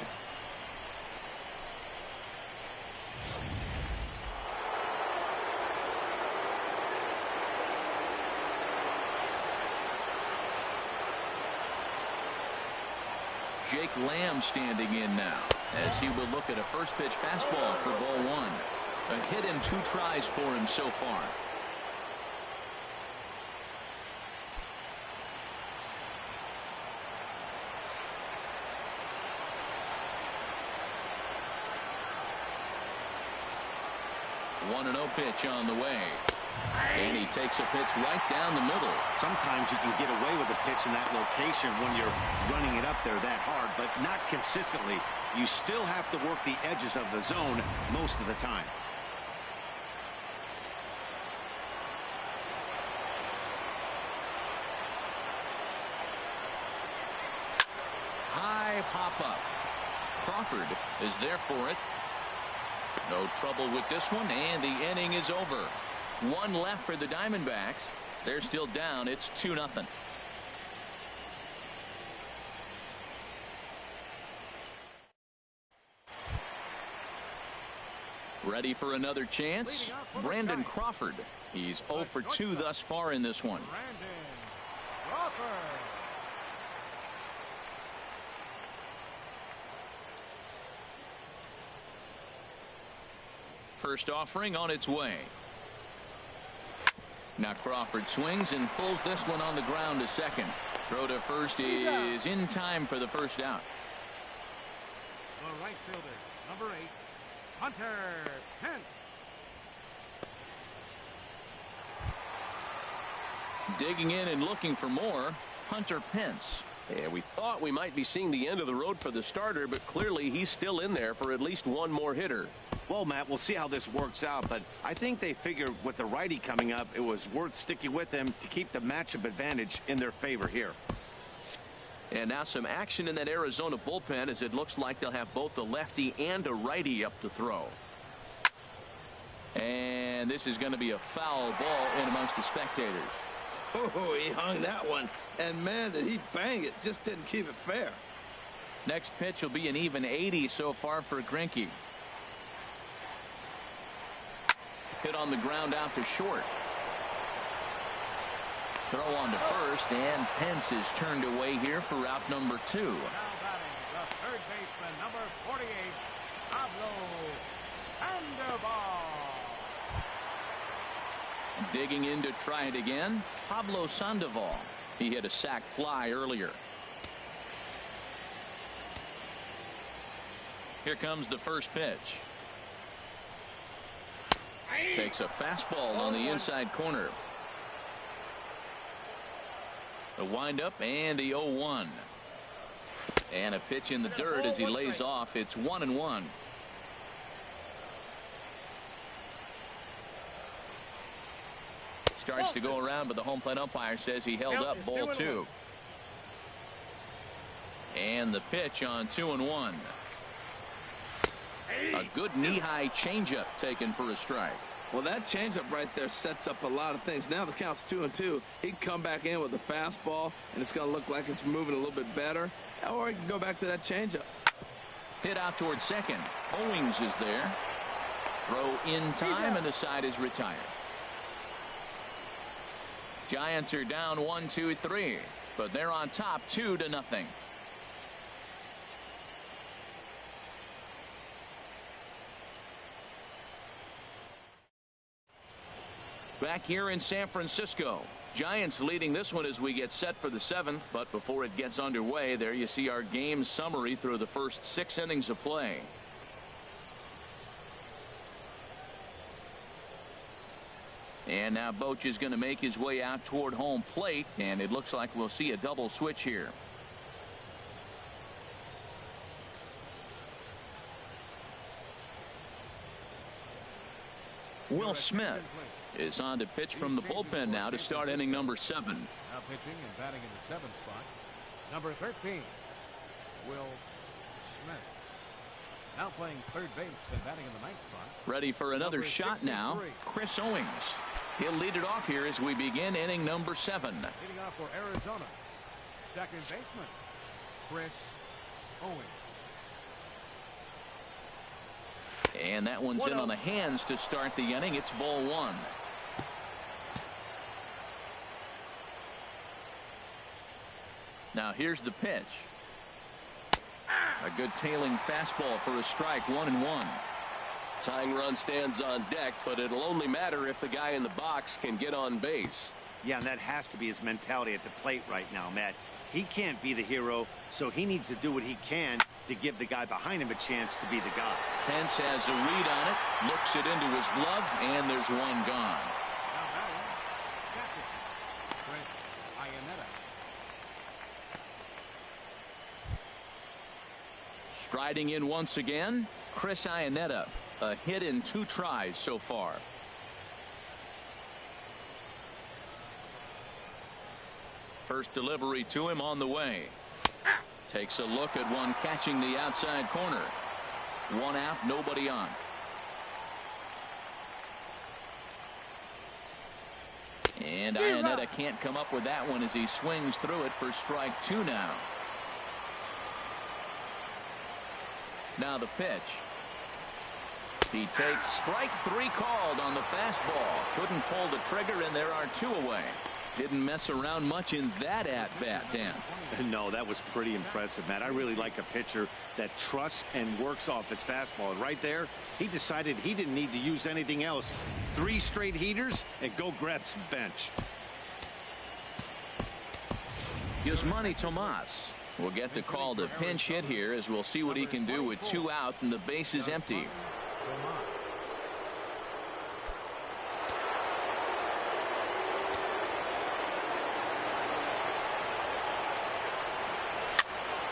Jake Lamb standing in now as he will look at a first pitch fastball for ball one. A hit in 2 tries for him so far. One 1-0 pitch on the way. And he takes a pitch right down the middle. Sometimes you can get away with a pitch in that location when you're running it up there that hard, but not consistently. You still have to work the edges of the zone most of the time. High pop up. Crawford is there for it. No trouble with this one, and the inning is over. 1 left for the Diamondbacks. They're still down. It's 2-0. Ready for another chance? Brandon Crawford. He's 0 for 2 thus far in this one. Brandon Crawford. First offering on its way. Now Crawford swings and pulls this one on the ground to second. Throw to first is in time for the first out. The right fielder, number 8, Hunter Pence. Digging in and looking for more, Hunter Pence. Yeah, we thought we might be seeing the end of the road for the starter, but clearly he's still in there for at least one more hitter. Well, Matt, we'll see how this works out, but I think they figured with the righty coming up, it was worth sticking with him to keep the matchup advantage in their favor here. And now some action in that Arizona bullpen as it looks like they'll have both a lefty and a righty up to throw. And this is going to be a foul ball in amongst the spectators. Oh, he hung that one. And, man, did he bang it. Just didn't keep it fair. Next pitch will be an even 80 so far for Greinke. hit on the ground out to short. Throw on to first, and Pence is turned away here for out number 2. Now batting, the third baseman, number 48, Pablo Sandoval. Digging in to try it again, Pablo Sandoval. He hit a sac fly earlier. Here comes the first pitch. Takes a fastball on the inside corner. A windup and the 0-1. And a pitch in the dirt as he lays off. It's 1-1. Starts to go around, but the home plate umpire says he held up ball 2. And the pitch on 2-1. A good knee-high changeup taken for a strike. Well, that changeup right there sets up a lot of things. Now the count's 2-2. He can come back in with a fastball, and it's going to look like it's moving a little bit better. Or he can go back to that changeup. Hit out towards second. Owings is there. Throw in time, and the side is retired. Giants are down 1-2-3, but they're on top 2-0. Back here in San Francisco, Giants leading this one as we get set for the 7th. But before it gets underway, there you see our game summary through the first 6 innings of play. And now Boch is going to make his way out toward home plate, and it looks like we'll see a double switch here. Will Smith is on to pitch from the bullpen now to start inning number 7. Now pitching and batting in the 7th spot, number 13, Will Smith. Now playing third base and batting in the 9th spot. Ready for another shot now, Chris Owings. He'll lead it off here as we begin inning number 7. Leading off for Arizona, second baseman, Chris Owings. And that one's in on the hands to start the inning. It's ball 1. Now here's the pitch. A good tailing fastball for a strike. 1-1. Tying run stands on deck, but it'll only matter if the guy in the box can get on base. Yeah, and that has to be his mentality at the plate right now, Matt. He can't be the hero, so he needs to do what he can to give the guy behind him a chance to be the guy. Pence has a read on it, looks it into his glove, and there's one gone. Now batting, catcher, Chris Iannetta. Striding in once again, Chris Iannetta. A hit in 2 tries so far. First delivery to him on the way. Takes a look at one catching the outside corner. 1 out, nobody on. And Iannetta can't come up with that one as he swings through it for strike 2 now. Now the pitch. He takes strike 3 called on the fastball. Couldn't pull the trigger, and there are 2 away. Didn't mess around much in that at-bat, Dan. No, that was pretty impressive, Matt. I really like a pitcher that trusts and works off his fastball. And right there, he decided he didn't need to use anything else. 3 straight heaters and go grab some bench. Yasmani Tomas will get the call to pinch hit here as we'll see what he can do with 2 out and the base is empty.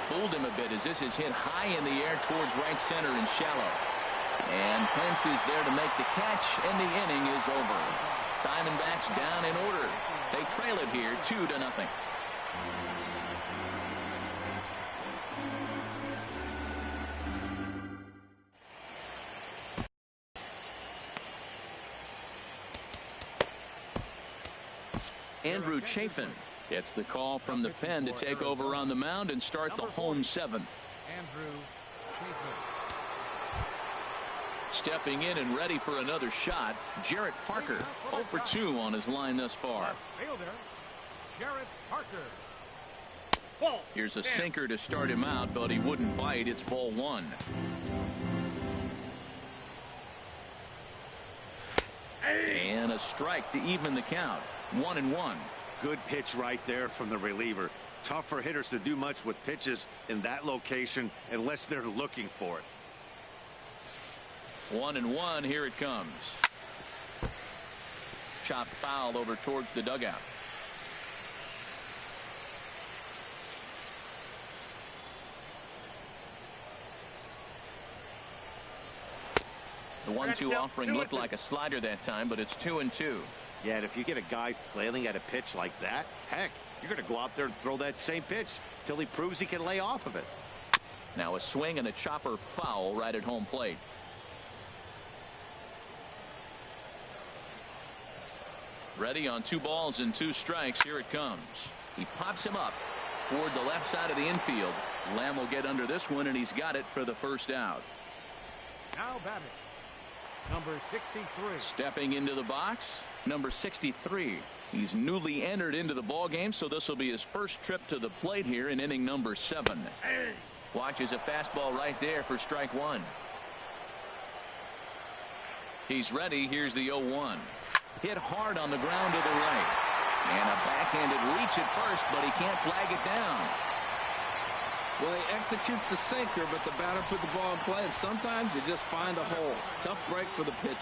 Fooled him a bit as this is hit high in the air towards right center and shallow. And Pence is there to make the catch, and the inning is over. Diamondbacks down in order. They trail it here 2-0. Andrew Chafin gets the call from the pen to take over on the mound and start the home 7th. Andrew Chafin. Stepping in and ready for another shot, Jarrett Parker. 0 for 2 on his line thus far. Left fielder, Jarrett Parker. Here's a sinker to start him out, but he wouldn't bite. It's ball 1. And a strike to even the count. 1-1. Good pitch right there from the reliever. Tough for hitters to do much with pitches in that location unless they're looking for it. 1-1. Here it comes. Chopped foul over towards the dugout. The 1-2 offering looked like a slider that time, but it's 2-2. Yeah, and if you get a guy flailing at a pitch like that, heck, you're going to go out there and throw that same pitch till he proves he can lay off of it. Now a swing and a chopper foul right at home plate. Ready on 2 balls and 2 strikes. Here it comes. He pops him up toward the left side of the infield. Lamb will get under this one, and he's got it for the first out. Now batting, number 63. Stepping into the box, number 63. He's newly entered into the ball game, so this will be his first trip to the plate here in inning number 7. Watches a fastball right there for strike 1. He's ready. Here's the 0-1. Hit hard on the ground to the right. And a backhanded reach at first, but he can't flag it down. Well, he executes the sinker, but the batter put the ball in play, and sometimes you just find a hole. Tough break for the pitcher.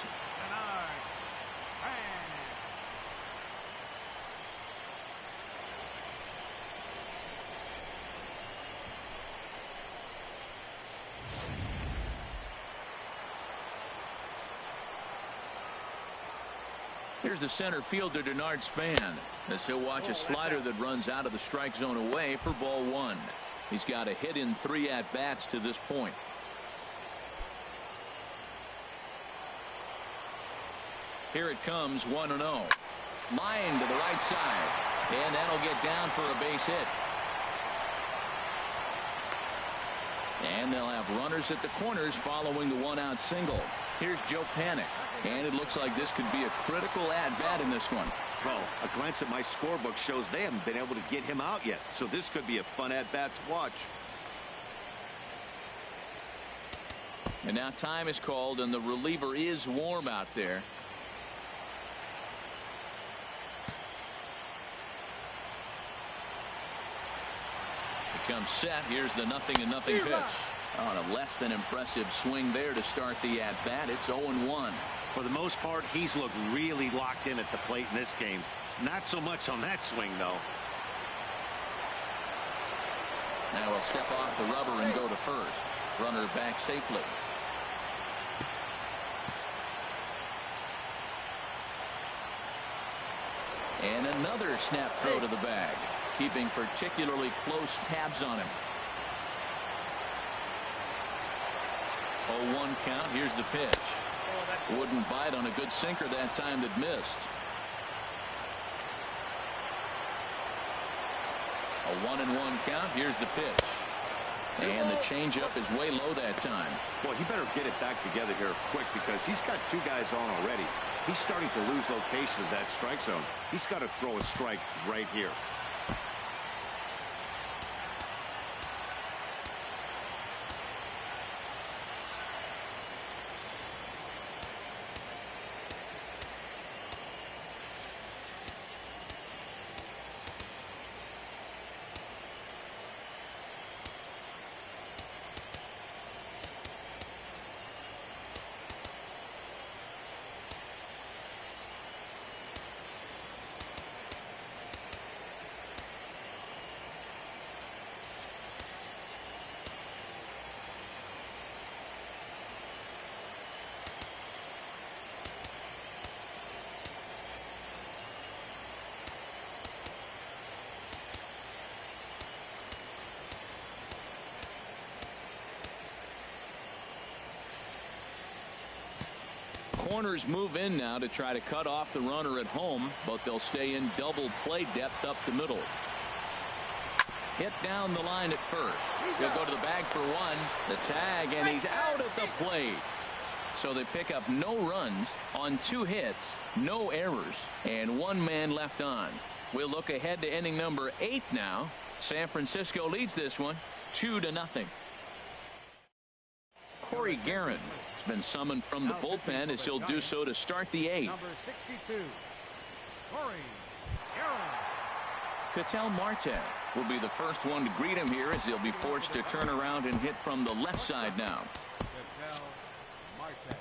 Here's the center fielder, Denard Span, as he'll watch a slider that runs out of the strike zone away for ball 1. He's got a hit in 3 at-bats to this point. Here it comes, 1-0. Line to the right side, and that'll get down for a base hit. And they'll have runners at the corners following the 1-out single. Here's Joe Panik, and it looks like this could be a critical at-bat in this one. Well, a glance at my scorebook shows they haven't been able to get him out yet, so this could be a fun at-bat to watch. And now time is called, and the reliever is warm out there. He comes set. Here's the 0-0 pitch. On a less than impressive swing there to start the at-bat. It's 0-1. For the most part, he's looked really locked in at the plate in this game. Not so much on that swing, though. Now he'll step off the rubber and go to first. Runner back safely. And another snap throw to the bag, keeping particularly close tabs on him. 0-1 count. Here's the pitch. Wouldn't bite on a good sinker that time that missed. A 1-1 count. Here's the pitch. And the changeup is way low that time. Boy, he better get it back together here quick because he's got 2 guys on already. He's starting to lose location of that strike zone. He's got to throw a strike right here. Corners move in now to try to cut off the runner at home, but they'll stay in double play depth up the middle. Hit down the line at first. He'll go to the bag for 1. The tag, and he's out at the plate. So they pick up no runs on 2 hits, no errors, and 1 man left on. We'll look ahead to inning number 8 now. San Francisco leads this one 2-0. Corey Guerin has been summoned from the bullpen as he'll do so to start the 8th. Number 62, Corey Guerin. Ketel Marte will be the first one to greet him here as he'll be forced to turn around and hit from the left side now. Ketel Marte.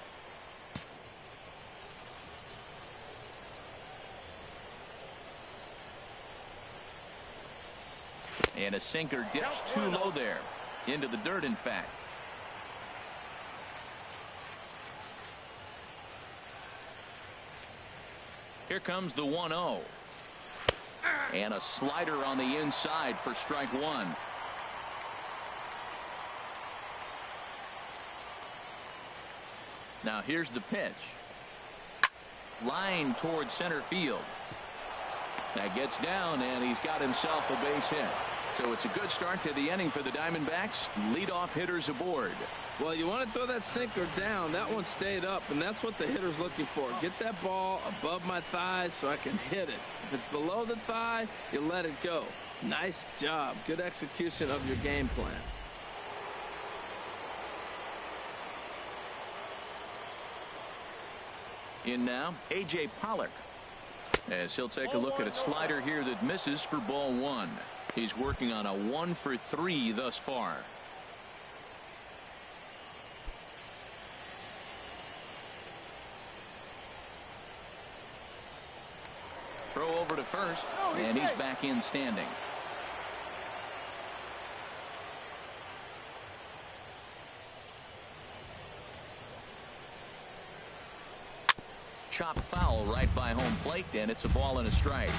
And a sinker dips too low there. Into the dirt, in fact. Here comes the 1-0. And a slider on the inside for strike 1. Now here's the pitch. Line towards center field. That gets down, and he's got himself a base hit. So it's a good start to the inning for the Diamondbacks. Leadoff hitters aboard. Well, you want to throw that sinker down. That one stayed up, and that's what the hitter's looking for. Get that ball above my thighs so I can hit it. If it's below the thigh, you let it go. Nice job. Good execution of your game plan. In now, A.J. Pollock, as he'll take a look at a slider here that misses for ball 1. He's working on a 1 for 3 thus far. Throw over to first, and he's back in standing. Chop foul right by home plate, and it's a ball and a strike.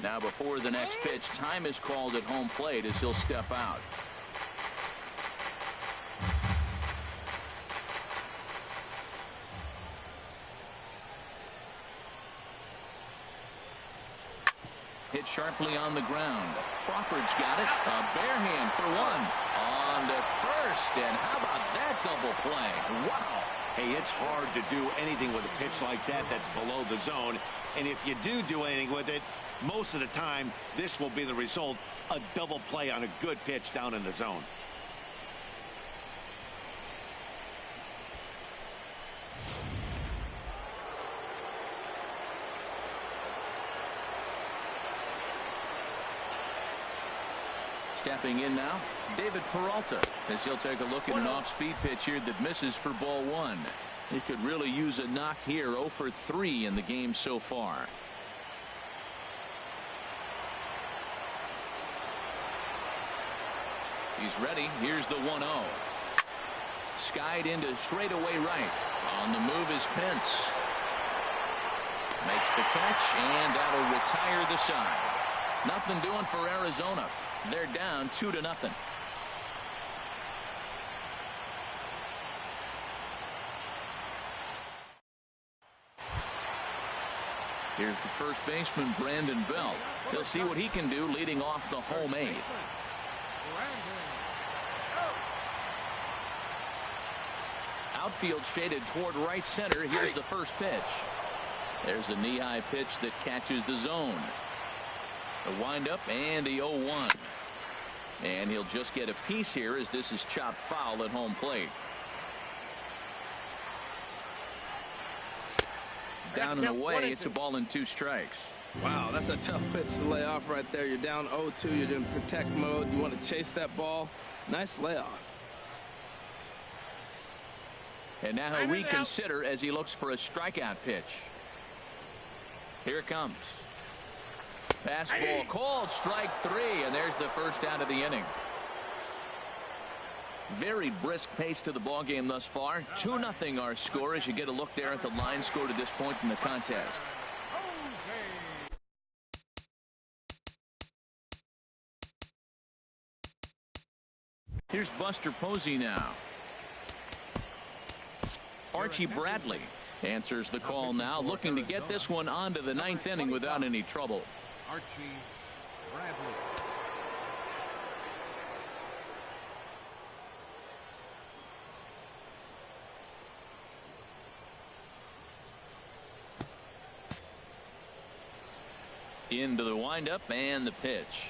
Now before the next pitch, time is called at home plate as he'll step out. Hit sharply on the ground. Crawford's got it. A bare hand for 1. On to first, and how about that double play? Wow. Hey, it's hard to do anything with a pitch like that that's below the zone. And if you do anything with it, most of the time, this will be the result. A double play on a good pitch down in the zone. Stepping in now, David Peralta, as he'll take a look at an off-speed pitch here that misses for ball 1. He could really use a knock here. 0 for 3 in the game so far. He's ready. Here's the 1-0. Skied into straightaway right. On the move is Pence. Makes the catch, and that'll retire the side. Nothing doing for Arizona. They're down 2-0. Here's the first baseman, Brandon Belt. He'll see what he can do leading off the home 8th. Outfield shaded toward right center. Here's the first pitch. There's a knee-high pitch that catches the zone. A windup and a 0-1. And he'll just get a piece here as this is chopped foul at home plate. Down and away. It's a ball and 2 strikes. Wow, that's a tough pitch to lay off right there. You're down 0-2. You're in protect mode. You want to chase that ball. Nice layoff. And now he'll reconsider as he looks for a strikeout pitch. Here it comes. Fastball called, strike 3, and there's the first out of the inning. Very brisk pace to the ball game thus far. 2-0 our score as you get a look there at the line score to this point in the contest. Here's Buster Posey now. Archie Bradley answers the call now, looking to get this one onto the 9th inning without any trouble. Archie Bradley. Into the windup and the pitch.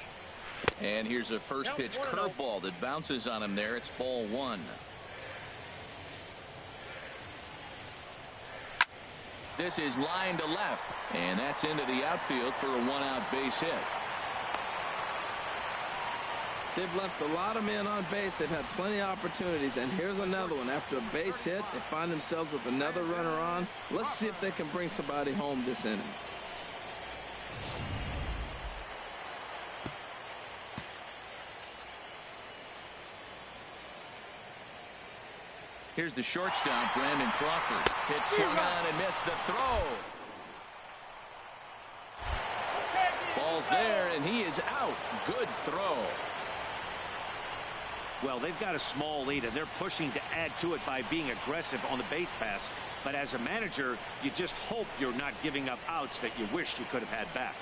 And here's a first pitch curveball that bounces on him there. It's ball one. This is line to left, and that's into the outfield for a one-out base hit. They've left a lot of men on base. They've had plenty of opportunities, and here's another one. After a base hit, they find themselves with another runner on. Let's see if they can bring somebody home this inning. Here's the shortstop, Brandon Crawford. Pitch swung on and missed the throw. Ball's there, and he is out. Good throw. Well, they've got a small lead, and they're pushing to add to it by being aggressive on the base pass. But as a manager, you just hope you're not giving up outs that you wish you could have had back.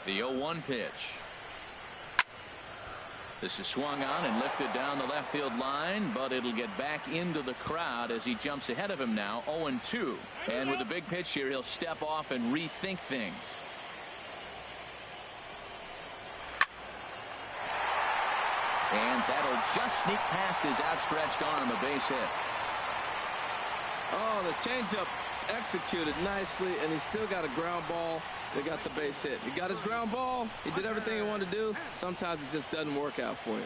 The 0-1 pitch. This is swung on and lifted down the left field line, but it'll get back into the crowd as he jumps ahead of him now. 0-2. And with a big pitch here, he'll step off and rethink things. And that'll just sneak past his outstretched arm, a base hit. Oh, the changeup executed nicely, and he's still got a ground ball. They got the base hit. He got his ground ball. He did everything he wanted to do. Sometimes it just doesn't work out for you.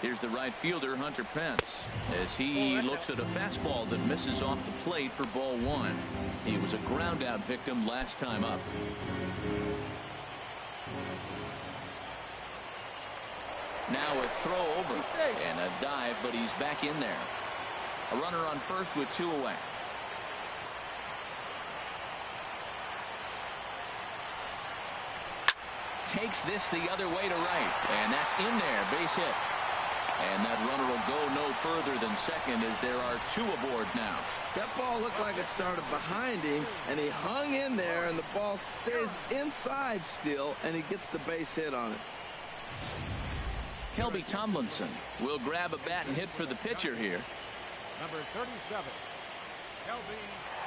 Here's the right fielder, Hunter Pence, as he looks at a fastball that misses off the plate for ball one. He was a ground out victim last time up. Now a throw over and a dive, but he's back in there. A runner on first with two away. Takes this the other way to right, and that's in there, base hit. And that runner will go no further than second as there are two aboard now. That ball looked like it started behind him, and he hung in there, and the ball stays inside still, and he gets the base hit on it. Kelby Tomlinson will grab a bat and hit for the pitcher here. Number 37, Kelby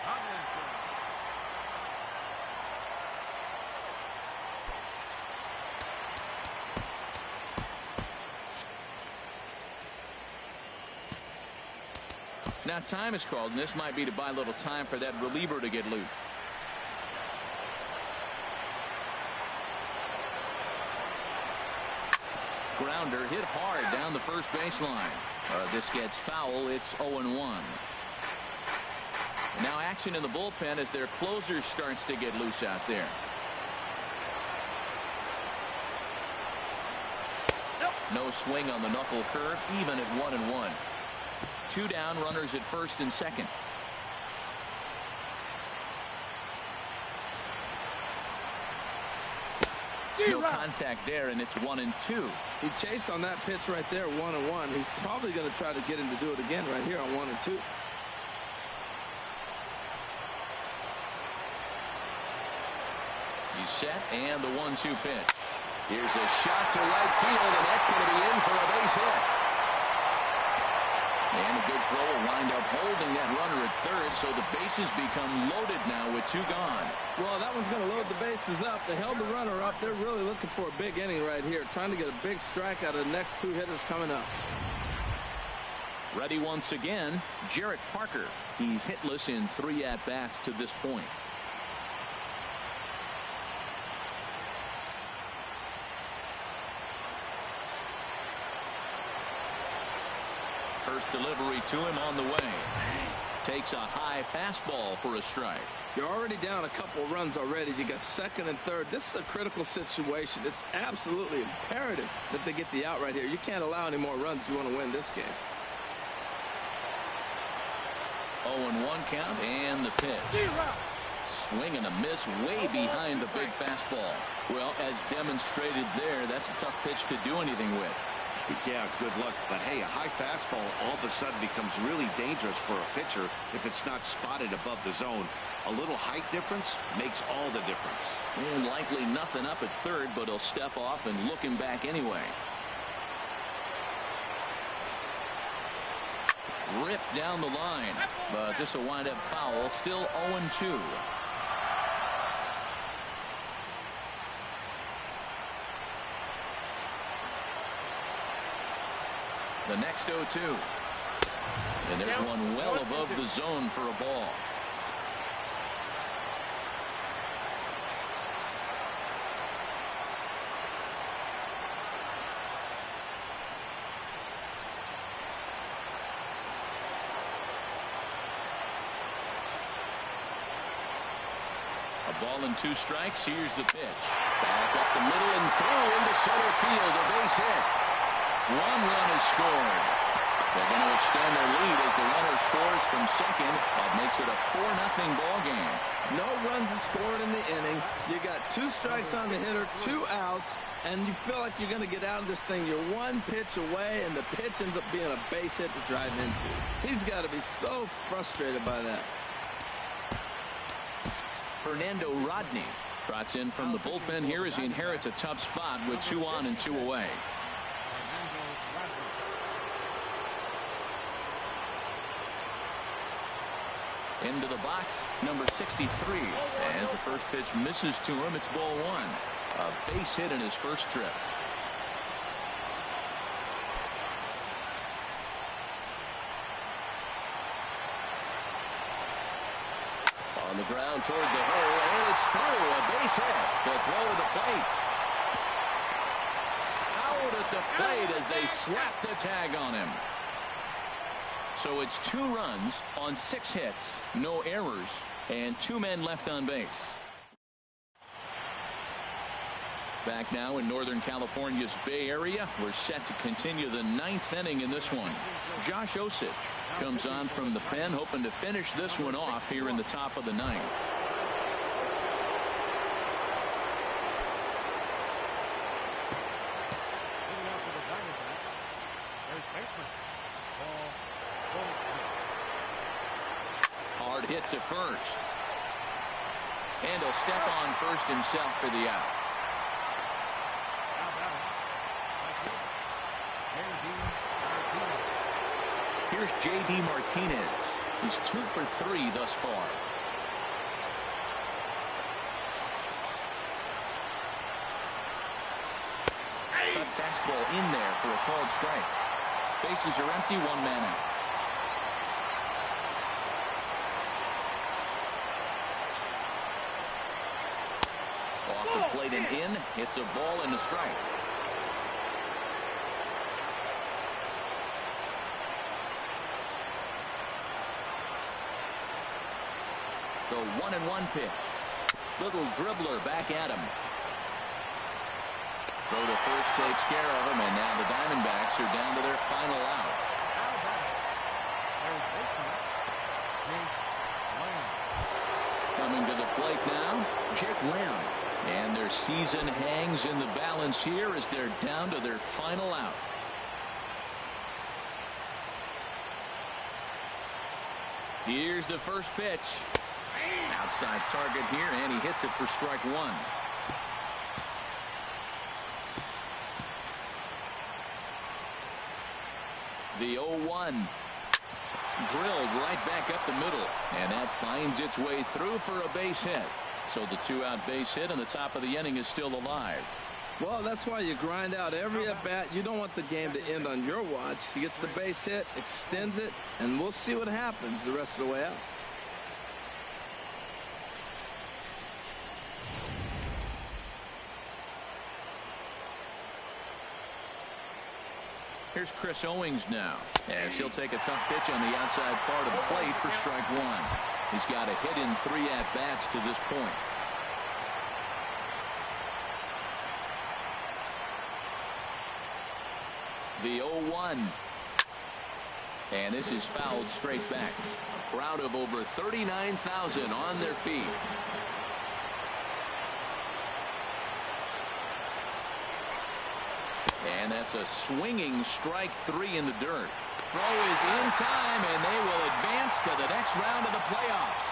Tomlinson. Now time is called, and this might be to buy a little time for that reliever to get loose. Grounder hit hard down the first baseline. This gets foul. It's 0-1. Now action in the bullpen as their closer starts to get loose out there. No swing on the knuckle curve, even at 1-1. Two down, runners at first and second. No contact there, and it's 1-2. He chased on that pitch right there, 1-1. He's probably going to try to get him to do it again right here on 1-2. He's set, and the 1-2 pitch. Here's a shot to right field, and that's going to be in for a base hit. And a good throw will wind up holding that runner at third, so the bases become loaded now with two gone. Well, that one's going to load the bases up. They held the runner up. They're really looking for a big inning right here, trying to get a big strike out of the next two hitters coming up. Ready once again, Jarrett Parker. He's hitless in 3 at-bats to this point. First delivery to him on the way. Takes a high fastball for a strike. You're already down a couple runs already. You got second and third. This is a critical situation. It's absolutely imperative that they get the out right here. You can't allow any more runs if you want to win this game. 0-1 count and the pitch. Swing and a miss way behind the big fastball. Well, as demonstrated there, that's a tough pitch to do anything with. Yeah, good luck. But hey, a high fastball all of a sudden becomes really dangerous for a pitcher if it's not spotted above the zone. A little height difference makes all the difference. And likely nothing up at third, but he'll step off and look him back anyway. Ripped down the line, but this will wind up foul. Still 0-2. The next 0-2. And there's one well above the zone for a ball. A ball and 2 strikes. Here's the pitch. Back up the middle and through into center field. A base hit. 1 run is scored. They're going to extend their lead as the runner scores from second. That makes it a 4-0 ball game. No runs are scored in the inning. You got 2 strikes on the hitter, 2 outs, and you feel like you're going to get out of this thing. You're 1 pitch away, and the pitch ends up being a base hit to drive into. He's got to be so frustrated by that. Fernando Rodney trots in from the bullpen here as he inherits a tough spot with 2 on and 2 away. Into the box, number 63. As the first pitch misses to him, it's ball 1. A base hit in his first trip. On the ground toward the hole, and it's through. A base hit. The throw to the plate. Out at the plate as they slap the tag on him. So it's 2 runs on 6 hits, no errors, and 2 men left on base. Back now in Northern California's Bay Area, we're set to continue the 9th inning in this one. Josh Osich comes on from the pen, hoping to finish this one off here in the top of the 9th. Hard hit to first. And he'll step on first himself for the out. Here's J.D. Martinez. He's 2 for 3 thus far. Cut fastball in there for a called strike. Bases are empty, 1 man out. Off the plate and in. It's a ball and a strike. The 1-1 pitch. Little dribbler back at him. Throw to first takes care of him, and now the Diamondbacks are down to their final out. Coming to the plate now, Jake Lamb. And their season hangs in the balance here as they're down to their final out. Here's the first pitch. Outside target here, and he hits it for strike 1. The 0-1. Drilled right back up the middle, and that finds its way through for a base hit. So the 2-out base hit, and the top of the inning is still alive. Well, that's why you grind out every at-bat. You don't want the game to end on your watch. He gets the base hit, extends it, and we'll see what happens the rest of the way out. Here's Chris Owings now, as he'll take a tough pitch on the outside part of the plate for strike 1. He's got a hit in 3 at-bats to this point. The 0-1. And this is fouled straight back. A crowd of over 39,000 on their feet. And that's a swinging strike 3 in the dirt. Throw is in time, and they will advance to the next round of the playoffs.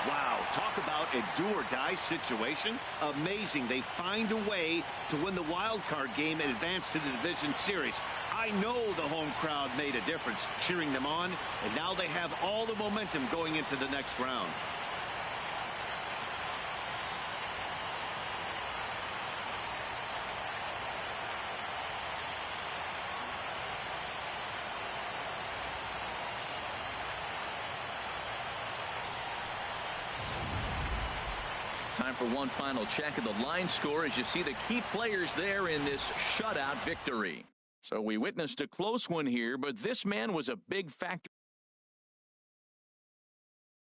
Wow, talk about a do-or-die situation. Amazing. They find a way to win the wild card game and advance to the division series. I know the home crowd made a difference cheering them on, and now they have all the momentum going into the next round. Time for one final check of the line score as you see the key players there in this shutout victory. So we witnessed a close one here, but this man was a big factor.